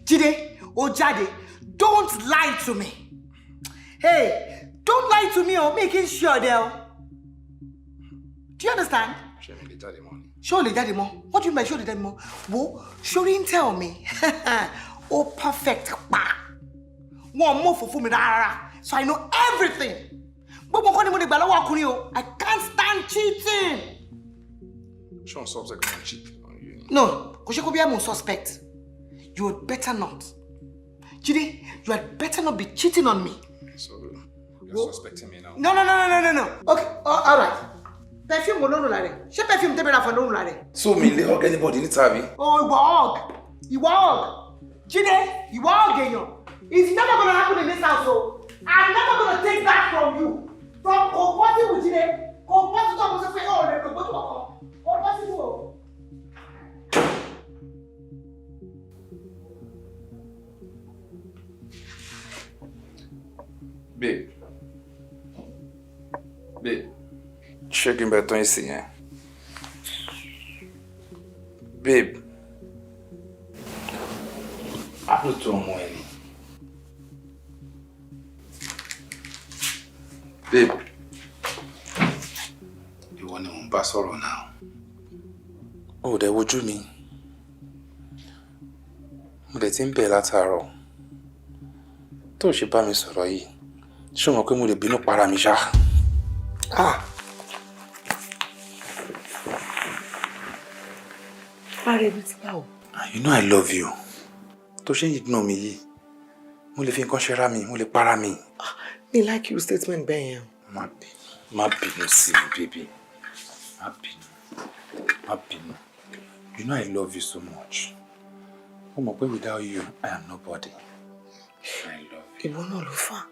Jide, ó jáde. Don't lie to me. Hey, don't lie to me or make it sure there. Do you understand? Ṣé mi lè jáde mọ́ ni? Ṣé o lè jáde mọ́? What do you mean ṣé o lè jáde mọ́? Wo, ṣorí ń tell me. Oh, perfect pa. Wọ́n mọ̀ fún mi rárá. So I know everything. Gbogbo nǹkan ni mo lè gbà lọ́wọ́ ọkùnrin o. I can't stand cheating. Ṣé o sọ pé kò ń cheat on you? No, kò ṣe kó bí I'm suspect. You had better not. Jide, you had better not be cheating on me. So, you're suspecting me now? No. Okay, all right. Perfume wo lórun lára. Ṣé perfume tẹ́ bẹ̀rẹ̀ fún lórun lára? So, me lè hug anybody ní tàbí? Oh, ìwọ hug. Jide, you are Ogeyan. It's never gonna happen in this house, so I'm never gonna take that from you. From composing with Jide, composing to almost say, oh, let's go to composing. Babe. Babe. Ṣé kí n bẹ tán ìsìn yẹn? Babe. Àbúrò ọmọ ẹ ni. Babe. Ìwọ ni mò ń bá sọ̀rọ̀ náà. Ó dẹ̀ wojú mi. Mo dẹ̀ ti ń bẹ̀ látàárọ̀. Tó ṣe bá mi sọ̀rọ̀ yìí. Ṣé o mọ̀ pé mo lè bínú para mi ṣá? You know I love you. Tó ṣe ń ignore mi yìí. Mo lè fi nǹkan ṣe ra mi, mo lè para mi. Me like you statement bẹ́ẹ̀ yẹn. Má bínú sí mi, baby. Má bínú. You know I love you so much. Ó mọ̀ pé without you, I am nobody. I love you. Ìwọ náà ló fà.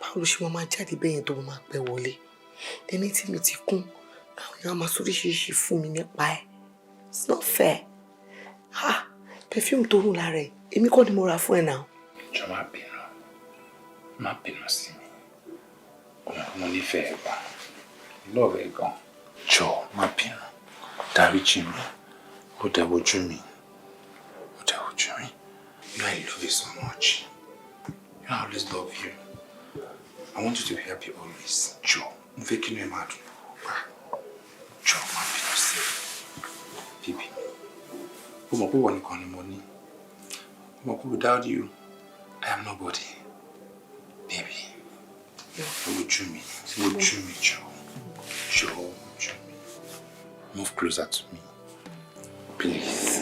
Báwo ló ṣe máa jáde bẹ́ẹ̀ yẹn tó máa pẹ́ wọlé? Ẹni tí mi ti kún, àwọn èèyàn máa sóríṣiríṣi fún mi nípa ẹ̀. It's not fair. Perfume tó rùn lára ẹ̀, èmi kọ́ ni mo rà fún ẹ náà. Jọ̀ọ́ má bínú sí mi. Mo nífẹ̀ẹ́ gan. Love ẹ gan. Jọ̀ọ́ má bínú. Dáríjì mi. Ó dẹ̀ wojú mi. You know I love you so much. You know I always love you. I want you to be happy always. Jọ̀ọ́, mo fẹ́ kí inú ẹ máa dùn. Jọ̀ọ́ má bínú sí mi. Baby. Ó mọ̀ pé ìwọ nìkan ni mo ní. Ó mọ̀ pé without you, I am nobody. Baby. Wojú mi, jọ̀ọ́. Move closer to me. Please.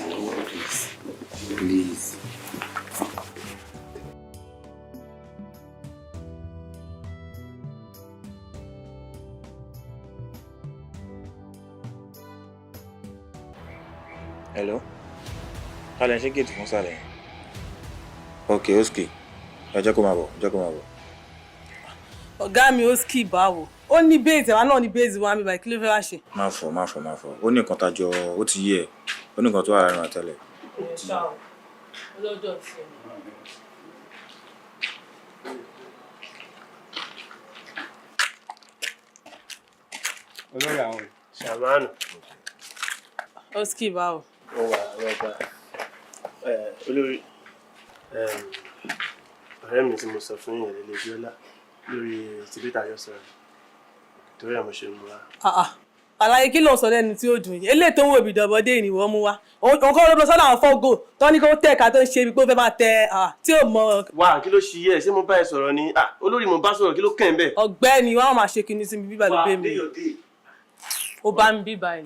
Hello? Kálẹ̀ ṣe gate fún sálẹ̀. Okay, Oski. Jẹ́ kó máa bọ̀. Ọ̀gá mi Oski báwo? Ó ní base, àwa náà ní base wa mi báyìí kí ló fẹ́ wá ṣe? Má fọ̀. Ó ní nǹkan tájọ, ó ti yé ẹ̀. Ó ní nǹkan tó wà láàrin wa tẹ́lẹ̀. Ọlọ́jọ́ tí ẹ. Olórí àwọn Ṣàmánù. Oski báwo? Ó wà lọ́gbà. Olórí ọ̀rẹ́ mi tí mo sọ fún yẹn lè Bíọ́lá lórí tìbítà yọ sọ̀rọ̀. Torí àmọ́ ṣe mú wa. Àlàyé kí ló ń sọ lẹ́nu tí ó dùn yìí? Eléyìí tó ń wo ìbìdọ̀bọ̀dé ìnìwọ́ mú wá. Òun kọ́ ló lọ sọ́dọ̀ àwọn fọ́gò tó ní kó tẹ̀ka tó ń ṣe ibi pé ó fẹ́ máa tẹ tí ò mọ. Wà kí ló ṣe yẹ ṣé mo bá ẹ sọ̀rọ̀ ni? Olórí mo bá sọ̀rọ̀ kí ló kàn bẹ́ẹ̀? Ọ̀gbẹ́ni wọn máa ṣe kinní sí mi bíbá ló bẹ́ mi. Ó bá mi bíbá ẹ̀.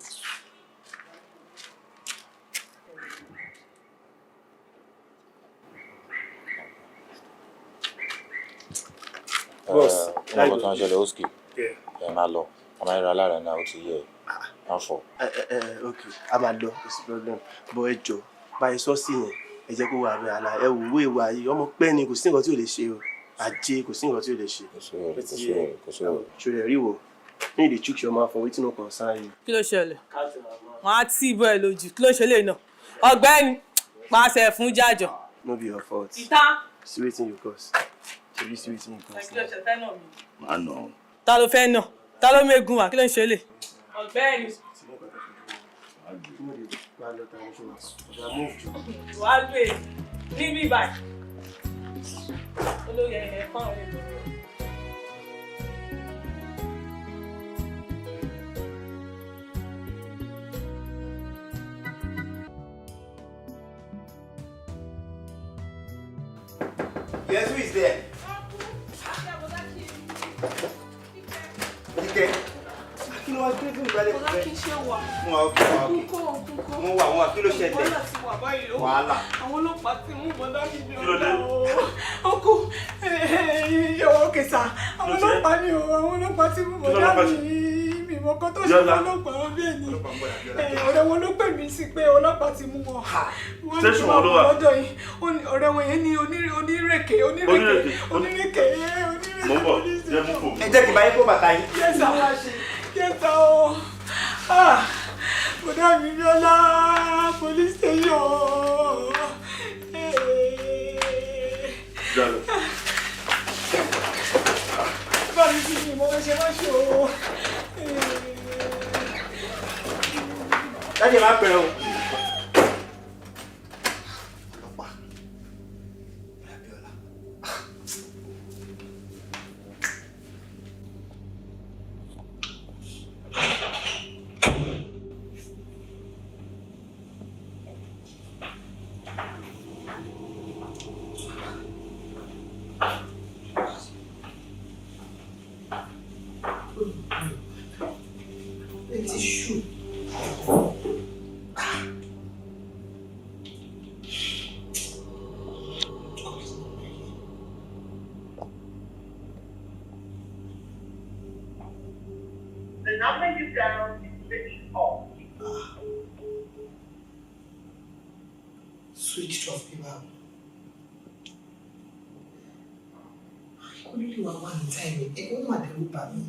Boss, ọmọ kan ṣẹlẹ̀ Oski. Ẹ máa lọ. A máa ń ra alára náà, ó ti yẹ ẹ̀. Má fọ̀. Okay, a máa lọ, kò sí problem. Bọ́ ẹ jọ, báyìí sọ́ọ̀sì yẹn, ẹ jẹ́ kó wà bẹ́ẹ̀ àlà. Ẹ wò ó ìwà yìí, ọmọ pẹ́ ni kò sí nǹkan tí ò lè ṣe o. Ajé kò sí nǹkan tí ò lè ṣe. Kò sí ọ̀rọ̀. Ṣòro rí wo, ní ìdí chúkì ọmọ afọ wetin no concern you. Kí ló ṣẹlẹ̀? Wọ́n á tí ìbọn ẹ̀ lójú. Kí ló ṣẹlẹ̀ náà? Ọ̀gbẹ́ni, pàṣẹ fún jájọ. No be your fault. Ìta. See wetin you cause. See wetin you cause. Kí ló ṣe fẹ́ náà mi? Má nà. Ta ló fẹ́ náà? Ta ló mẹ́gun wá? Kí ló ń ṣẹlẹ̀? Ọ̀gbẹ́ni. Wàá lù è ní bíbá. Olórí ẹ̀ fún àwọn èèyàn. Yes, who is there? Okay. Kí ló wá gbé fún ìgbàlẹ̀ fún ẹ? Kí ṣe wà? Mo wà kí ló ṣẹlẹ̀? Wàhálà. Àwọn ọlọ́pàá ti mú bọ́dá mi bí ọ̀dà o. Ọkọ òkè sá. Àwọn ọlọ́pàá ni o. Àwọn ọlọ́pàá ti mú bọ́dá mi. Mi ìwọ kan tó ṣe ọlọ́pàá bẹ́ẹ̀ ni ọ̀rẹ́ wọn ló pè mí sí pé ọlọ́pàá ti mú wọn. Wọ́n ní kí wọ́n mú lọ́dọ̀ yìí ọ̀rẹ́ wọn yẹn ní onírèké. Mo ń bọ̀ jẹ́ mú fò. Ẹ jẹ́ kí n bá yín kó bàtà yín. Yẹ́sà o. Bọ̀dá mi Bíọ́lá police station. Báwo sì ni mo ṣe máa ṣe o? Dájú máa pẹ̀rẹ̀ o. The number you dialed is switched off. Switched off, people. Only one time. It won't matter who by me.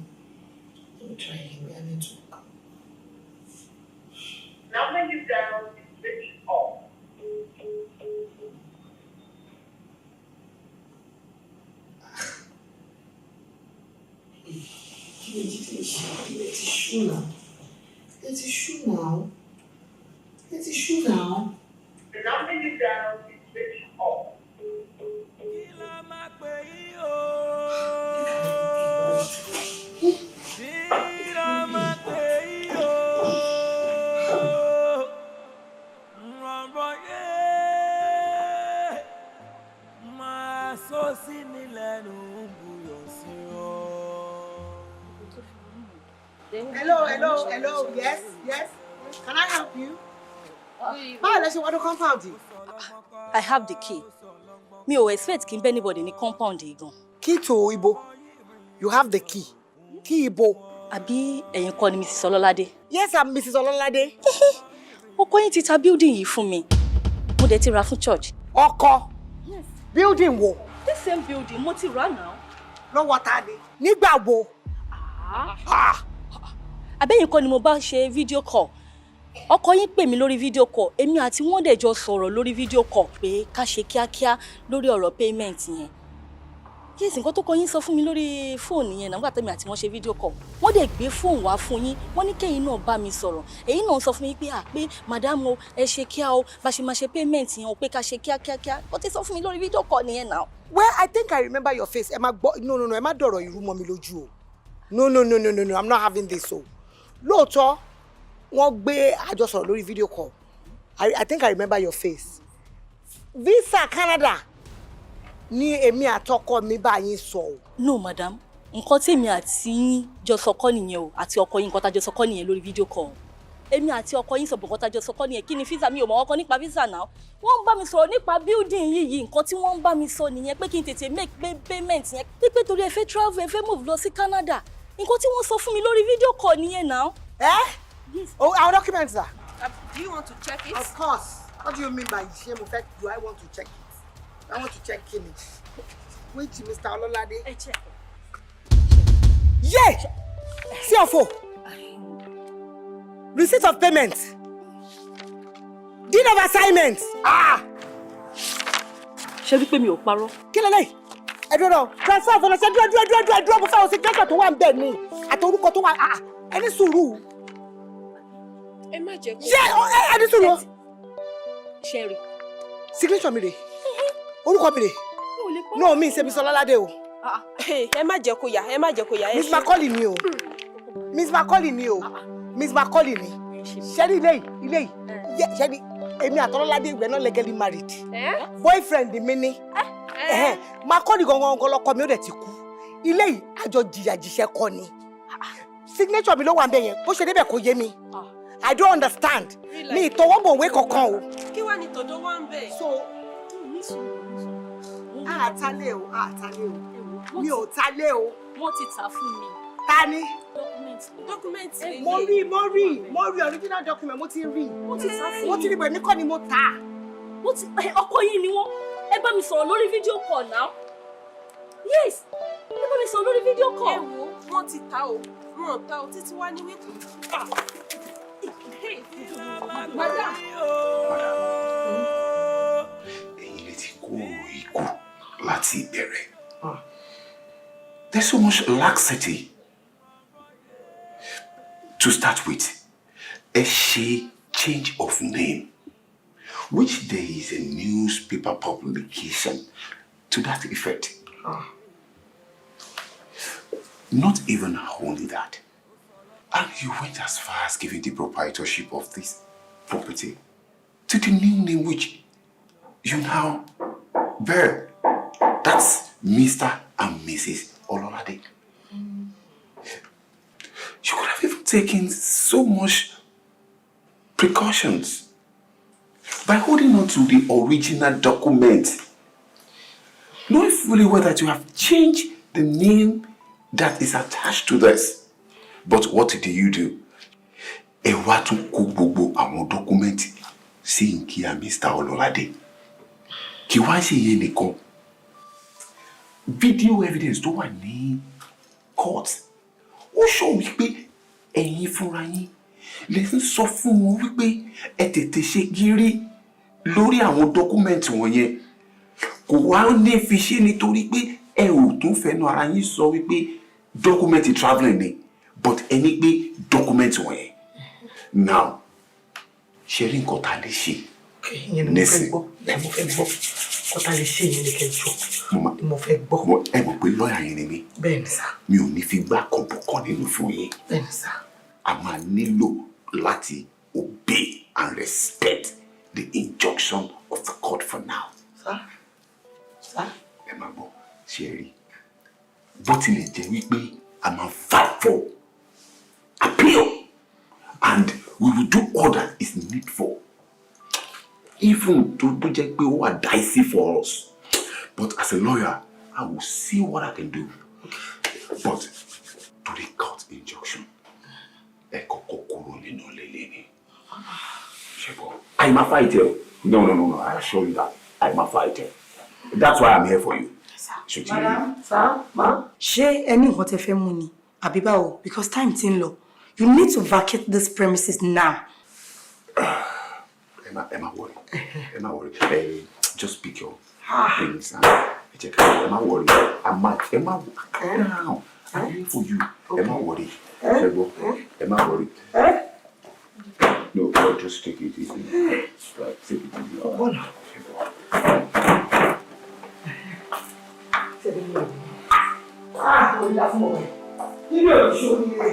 Let me try again. I need to. Number you dialed is switched off. It's a shoe now. It's a shoe now. The number you dialed is switched off. Hello, yes. Can I help you? Báwo lẹ ṣe wá dé compound yìí? I have the key. Mi ò expect kí n bẹ́ anybody ní compound yìí gan. Key to Ibo. You have the key. Key Ibo. Àbí ẹ̀yin kọ́ ni Mrs. Ololade? Yes, I'm Mrs. Ololade. Ọkọ yín ti ta building yìí fún mi. Mo dẹ̀ ti ra fún church. Ọkọ? Yes. Building wo? This same building mo ti rà now. Lọ́wọ́ ta ni? Nígbà wo? Àbẹ́yìn kọ́ ni mo bá ṣe video call. Ọkọ yín pè mí lórí video call. Èmi àti wọ́n dẹ̀ jọ sọ̀rọ̀ lórí video call pé ká ṣe kíákíá lórí ọ̀rọ̀ payment yẹn. Yes, nǹkan tó kọ yín sọ fún mi lórí phone yẹn nígbà tẹ́mi àti wọ́n ṣe video call. Wọ́n dẹ̀ gbé phone wá fún yín. Wọ́n ní kẹ́yìn náà bá mi sọ̀rọ̀. Èyí náà sọ fún yín pé madam o ẹ ṣe kíá o bá ṣe máa ṣe payment yẹn o pé ká ṣe kíákíá. Ó ti sọ fún mi lórí video call nìyẹn now. Well, I think I remember your face. No, ẹ má dọ̀rọ̀ irú mọ́ mi lójú o. No, I'm not having this so. Lóòótọ́, wọ́n gbé àjọsọ̀rọ̀ lórí video call. I think I remember your face. Visa Canada ni èmi àtọkọ mi bá yín sọ o. No, madam. Nǹkan tí èmi àti yín jọ sọ kọ́ nìyẹn o àti ọkọ yín nǹkan tá jọ sọ kọ́ nìyẹn lórí video call. Èmi àti ọkọ yín sọ nǹkan tá jọ sọ kọ́ nìyẹn kí ni visa mi ò mọ̀ ọkọ nípa visa now. Wọ́n bá mi sọ̀rọ̀ nípa building yìí nǹkan tí wọ́n bá mi sọ nìyẹn pé kí n tètè make payment yẹn pé torí ẹ fẹ́ travel ẹ fẹ́ move lọ sí Canada. Nǹkan tí wọ́n sọ fún mi lórí video call nìyẹn now. Yes. Oh, our documents are. Do you want to check it? Of course. What do you mean by shame effect? Do I want to check it? I want to check it. Wait, Mr. Ololade. Hey, check. Yeah! CFO. Receipt of payment. Deed of assignment. Ṣé wí pé mi ò parọ́? Kí lélẹ́yìí? Ẹ dúró. Transfer for the dúró mo fẹ́ o signature tó wà ńbẹ̀ ni. Àti orúkọ tó wà ẹni sùúrù. Ẹ má jẹ́ kó. Ṣé ẹni sùúrù? Sherry. Signature mi rè. Orúkọ mi rè. No, mi ṣe Mr. Ololade o. Ẹ má jẹ́ kó yà, ẹ má jẹ́ kó yà. Miss Macaulay ni o. Miss Macaulay ni o. Miss Macaulay ni. Sherry ilé yìí. Sherry, èmi àti Ololade we are not legally married. Boyfriend mi ni. Macaulay gangan lọkọ mi ó dẹ̀ ti kú. Ilé yìí àjọ jìyàjìṣẹ́ kọ́ ni. Signature mi ló wà ńbẹ̀ yẹn. Bó ṣe débẹ̀ kò yé mi. I don't understand. Mi ìtọwọ́ bọ̀ wé kankan o. Kí wá ní tọ̀dọ̀ wá ń bẹ̀? So, àtàlẹ́ o. Mi ò talé o. Wọ́n ti tà fún mi. Tani? Documents. Mo rí original document mo ti rí. Mo ti rí bẹ́ẹ̀ mi kọ́ ni mo tà. Ọkọ yín ni wọ́n. Ẹ bá mi sọ̀rọ̀ lórí video call now. Yes. Ẹ bá mi sọ̀rọ̀ lórí video call. Ẹ wo, wọ́n ti ta o. Wọ́n ta o títí wá ní wípé. Madam. Ẹ̀yin lè ti kó ikú láti ìbẹ̀rẹ̀. There's so much laxity. To start with, a change of name, which there is a newspaper publication to that effect. Not even only that. And you went as far as giving the proprietorship of this property to the new name which you now bear. That's Mr. and Mrs. Ololade. You could have even taken so much precautions by holding on to the original document, knowing fully well that you have changed the name that is attached to this. But what did you do? Ẹ wá tún kó gbogbo àwọn document sí nkíyà Mr. Ololade. Kí wá ṣe yẹn nìkan. Video evidence tó wà ní court. Ó sọ wípé ẹ̀yin fúnra yín lè ń sọ fún wọn wípé ẹ tètè ṣe gírí lórí àwọn dọ́kúmẹ̀ntì wọ̀nyẹn. Kò wá ní fi ṣe nítorí pé ẹ ò tún fẹ́nu ara yín sọ wípé dọ́kúmẹ̀ntì travelling ni, but ẹni pé dọ́kúmẹ̀ntì wọ̀nyẹn. Now, ṣe rí nǹkan tá a lè ṣe. Nísìn. Mo fẹ́ gbọ́. Kọ́tà lè ṣe yẹn ní kẹjọ. Mo fẹ́ gbọ́. Ẹ mọ̀ pé lọ́ọ̀yà yẹn ni mí. Bẹ́ẹ̀ni sá. Mi ò ní fi gbá kọ̀ọ̀kan nínú fún yín. Bẹ́ẹ̀ni sá. A máa nílò láti obey and respect the injunction of the court for now. Sá. Sá. Ẹ máa gbọ́, ṣe rí. Bó tilẹ̀ jẹ́ wípé a máa fight for appeal and we will do all that is needful. Even to jẹ́ pé ó wà dicey for us. But as a lawyer, I will see what I can do. But to the court injunction, ẹ kọ́kọ́ kúrò nínú ilé ni. Ṣebo, I'm a fighter. No, I assure you that I'm a fighter. That's why I'm here for you. Madam, sir, ma. Ṣé ẹ ní nǹkan tẹ́ fẹ́ mú ni? Àbí báwo? Because time ti ń lọ. You need to vacate this premises now. Emma, worry. Emma, worry. Just pick your things and check out. Emma, worry. Emma, calm down. I'm here for you. Emma, worry. Emma, worry. No, just take it easy. Right, take it easy. Mo ní láti mọ̀ wẹ̀. Nínú ẹ̀rọ ṣó ní ilé.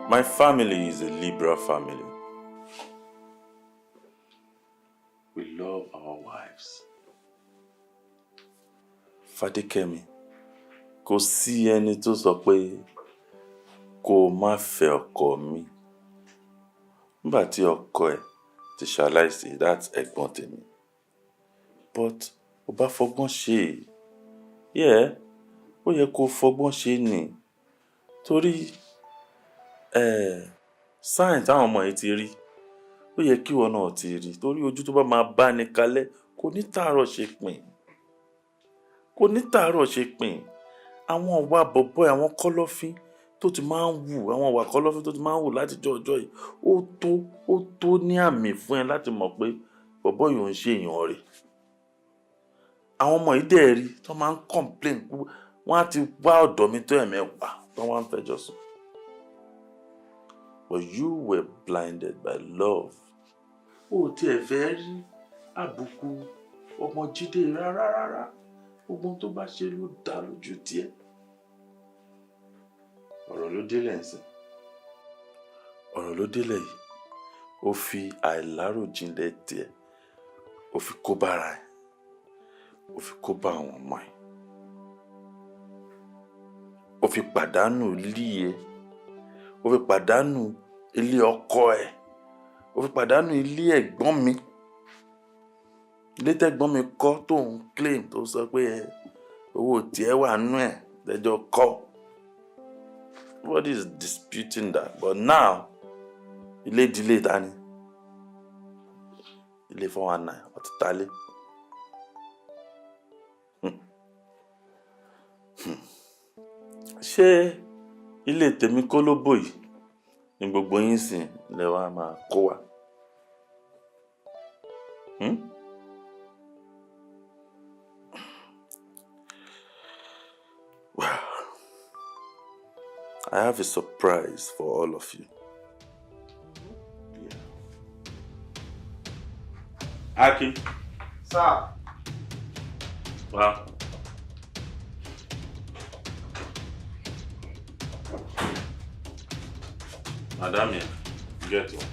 My family is a liberal family. We love our wives. Fadékẹ́mi, kò sí ẹni tó sọ pé kó má fẹ́ ọkọ mi. Nígbà tí ọkọ ẹ̀ ti ṣaláìsí, that's ẹ̀gbọ́n tèmi. But ó bá fọgbọ́n ṣe. Yeah, ó yẹ kó fọgbọ́n ṣe ni. Torí sign táwọn ọmọ yìí ti rí, ó yẹ kí ìwọ náà ti rí. Torí ojú tó bá máa bá ní kalẹ̀ kò ní tààrọ̀ ṣe pin. Kò ní tààrọ̀ ṣe pin. Àwọn ìwà bọ̀bọ̀ àwọn kọ́lọ́fín tó ti máa ń wù, àwọn ìwà kọ́lọ́fín tó ti máa ń wù láti ọjọ́ yìí, ó tó ní àmì fún ẹ láti mọ̀ pé bọ̀bọ̀ yìí ò ń ṣe èèyàn rẹ̀. Àwọn ọmọ yìí dẹ̀ rí tó máa ń complain, wọ́n á ti wá ọ̀dọ̀ mi tó ẹ̀mẹ́wàá tó wọ́n á ń fẹjọ́ sùn. But you were blinded by love. Ó tiẹ̀ fẹ́ rí àbùkù ọmọ Jídé rárá. Gbogbo tó bá ṣe ló dá lójú tiẹ̀. ọ̀rọ̀ ló délẹ̀ ń sìn. Ọ̀rọ̀ ló délẹ̀ yìí. Ó fi àìláròjinlẹ̀ tiẹ̀. Ó fi kó bára ẹ̀. Ó fi kó bá àwọn ọmọ ẹ̀. Ó fi pàdánù ilé ẹ̀. Ó fi pàdánù ilé ọkọ ẹ̀. Ó fi pàdánù ilé ẹ̀gbọ́n mi. Ilé tẹ́gbọ́n mi kọ́ tó ń claim tó sọ pé owó tiẹ̀ wà nú ẹ̀ lẹ́jọ́ kọ́. Nobody is disputing that. But now, ilé ìdílé dání. Ilé 419 ọtí tálé. Ṣé ilé tèmi kọ́ ló bò yìí ní gbogbo yín sìn lẹ wá máa kó wa? Well, I have a surprise for all of you. Aki. Sir. Wow. Madam, get it.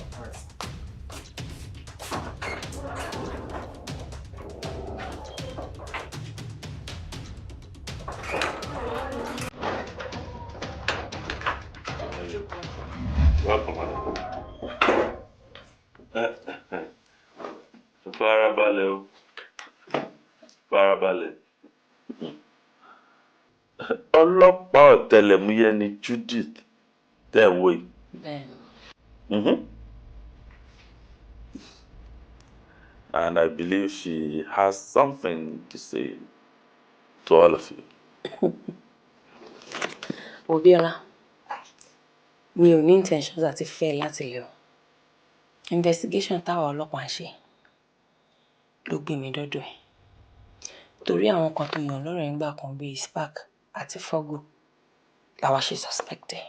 Welcome, madam. Farabalẹ̀ o. Farabalẹ̀. Ọlọ́pàá ọ̀tẹlẹ̀múyẹ́ ni Judith tẹ́ ẹ̀ wò yìí. And I believe she has something to say to all of you. Obiola, mi ò ní intentions àti fẹ́ láti lọ. Investigation táwa ọlọ́pàá ń ṣe ló gbé mi dọ́dọ̀ ẹ̀. Torí àwọn kan tó yàn lọ́rọ̀ nígbà kan bíi Spark àti Fogo làwa ṣe suspected.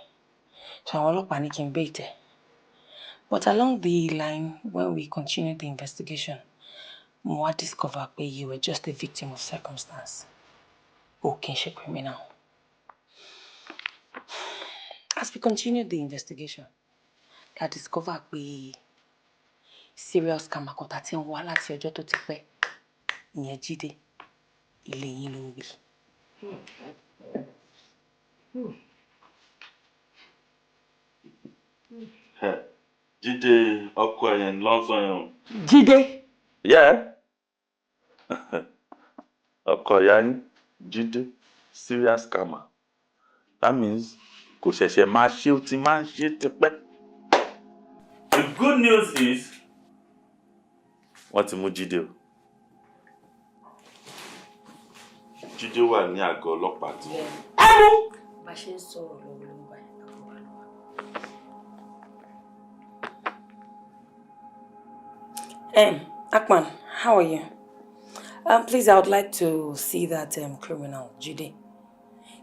So àwọn ọlọ́pàá ní kí n bait ẹ̀. But along the line, when we continued the investigation, mo wá discover pé you were just a victim of circumstance. O kì í ṣe criminal. As we continued the investigation, I discovered pé serious scammer kan tá tí ń wá láti ọjọ́ tó ti pẹ́. Ìyẹn Jídé, ilé yín ló ń gbé. Jídé ọkọ ẹ̀yẹn lọ́sàn yẹn. Jídé. Yeah. Ọkọ ìyá yín, Jídé, serious scammer. That means kò ṣẹ̀ṣẹ̀ máa ṣe ó ti máa ń ṣe tipẹ́. The good news is wọ́n ti mú Jídé o. Jídé wà ní àgọ́ ọlọ́pàá tí. Bá ṣe ń sọ̀rọ̀ lọ́wọ́ ló ń bá ẹ̀. Akman, how are you? Please, I would like to see that criminal, Jide.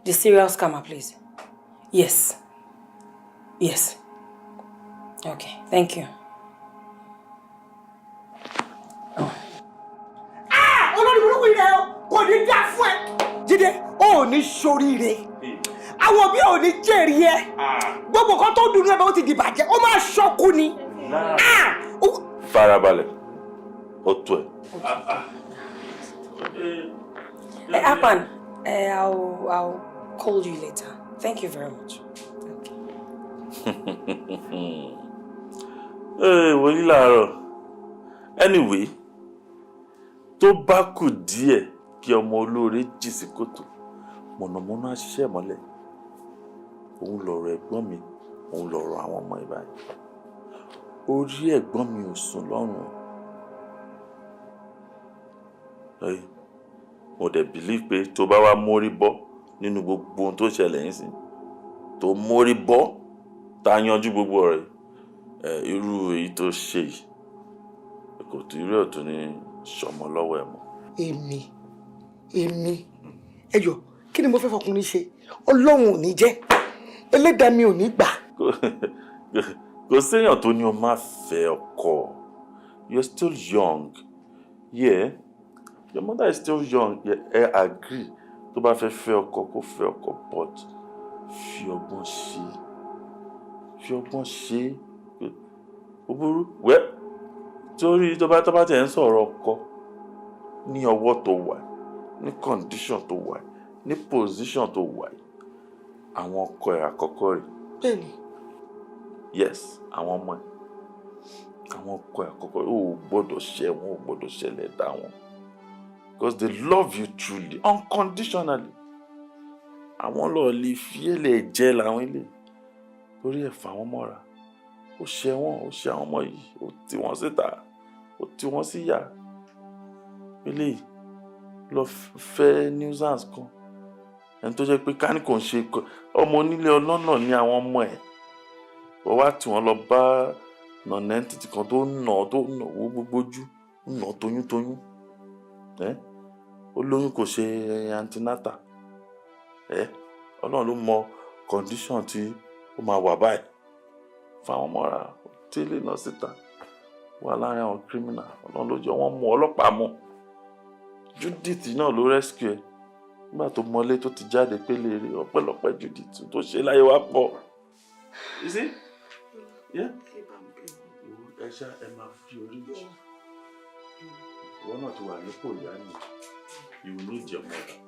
The serial scammer, please. Yes. Yes. Okay, thank you. Olórí burúkú ilẹ̀ o, kò ní dá fún ẹ. Jídé, o ò ní ṣoríire. Àwọn òbí ò ní jèrè ẹ. Gbogbo kan tó dùn ní ẹbẹ̀ ó ti di bàjẹ́, ó máa ṣọ́kú ni. Farabalẹ̀, ó tó ẹ̀. Akman, I'll call you later. Thank you very much. Wòlí làárọ̀. Anyway, tó bá kù díẹ̀ kí ọmọ olóore jì sí kòtò, mọ̀nàmọ́ná á ṣiṣẹ́ mọ́lẹ̀. Òun lọ̀rọ̀ ẹ̀gbọ́n mi, òun lọ̀rọ̀ àwọn ọmọ ìbáyìí. Orí ẹ̀gbọ́n mi ò sùn lọ́rùn. Mo dẹ̀ believe pé tó bá wá mórí bọ́ nínú gbogbo ohun tó ṣẹlẹ̀ yín sí, tó mórí bọ́ tá a yanjú gbogbo ọ̀rẹ́ irú èyí tó ṣe yìí kò tí irú ẹ̀ tó ní sọmọ lọ́wọ́ ẹ̀ mọ́. Èmi ẹ jọ̀ọ́ kí ni mo fẹ́ fọkùnrin ṣe? Ọlọ́run ò ní jẹ́, Ẹlẹ́dàá mi ò ní gbà. Kò séèyàn tó ní o máa fẹ́ ọkọ. You're still young. Yeah, your mother is still young. I agree. Tó bá fẹ́ ọkọ kó fẹ́ ọkọ, but fi ọgbọ́n ṣe ó burú wẹ́ torí tó bá tẹ̀ ń sọ̀rọ̀ ọkọ ní ọwọ́ tó wà ní condition tó wà ní position tó wà àwọn ọkọ ẹ̀ àkọ́kọ́ rẹ̀. Bẹ́ẹ̀ni. Yes, àwọn ọmọ ẹ̀ àwọn ọkọ ẹ̀ àkọ́kọ́ rẹ̀ ó gbọ́dọ̀ ṣẹ́ wọn ó gbọ́dọ̀ ṣẹlẹ̀ dá wọn because they love you truly unconditionally. Àwọn lọ lè fi ẹlẹ jẹ làwọn ilé torí ẹ fà wọn mọ́ra ó ṣe wọn ó ṣe àwọn ọmọ yìí ó tì wọn síta ó tì wọn síyà eléyìí lọ fẹ́ nuisance kan ẹni tó jẹ́ pé káni kò ń ṣe ọmọ onílé ọlọ́nà ní àwọn ọmọ ẹ̀ wọ́n wá tí wọ́n lọ bá nọ̀nẹ́ntìtì kan tó nà owó gbogbo ojú nà toyúntoyún ó lóyún kò ṣe antinata ọlọ́run ló mọ condition tí ó máa wà báyìí fáwọn mọ́ra tí ilé náà síta wà láàrin àwọn criminal ọlọ́run ló jẹ́ wọ́n mú ọlọ́pàá mú Judith náà ló rescue ẹ̀ nígbà tó mọlé tó ti jáde pé lè rí ọpẹ́lọpẹ́ Judith tó ṣe láyé wá pọ̀ you see ẹ ṣá ẹ máa fi orí jì ìwọ náà ti wà nípò ìyá ni you need your mother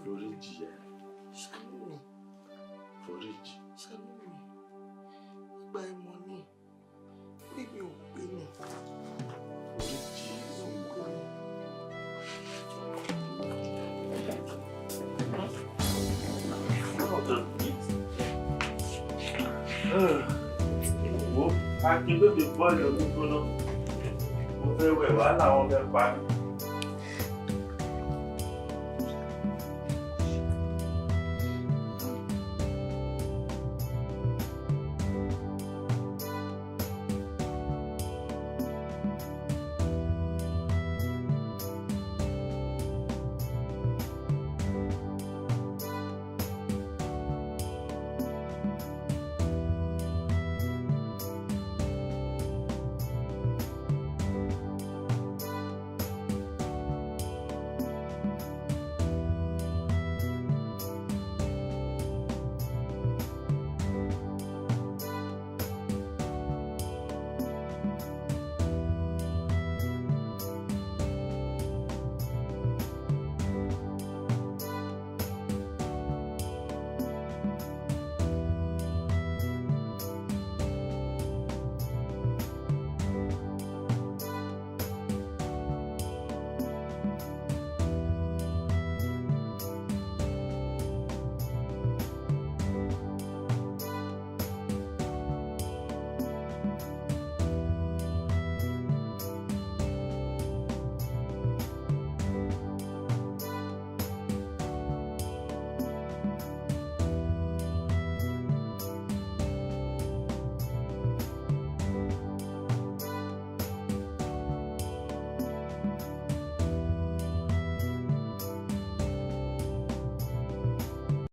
foríjì ẹ foríjì. Ìgbà ìmọ̀ ni bíbí ò pé ni. Wo akin ló lè bọ́ ìyọ̀ gbígbóná mo fẹ́ wẹ̀ wàhálà wọn fẹ́ pa mí.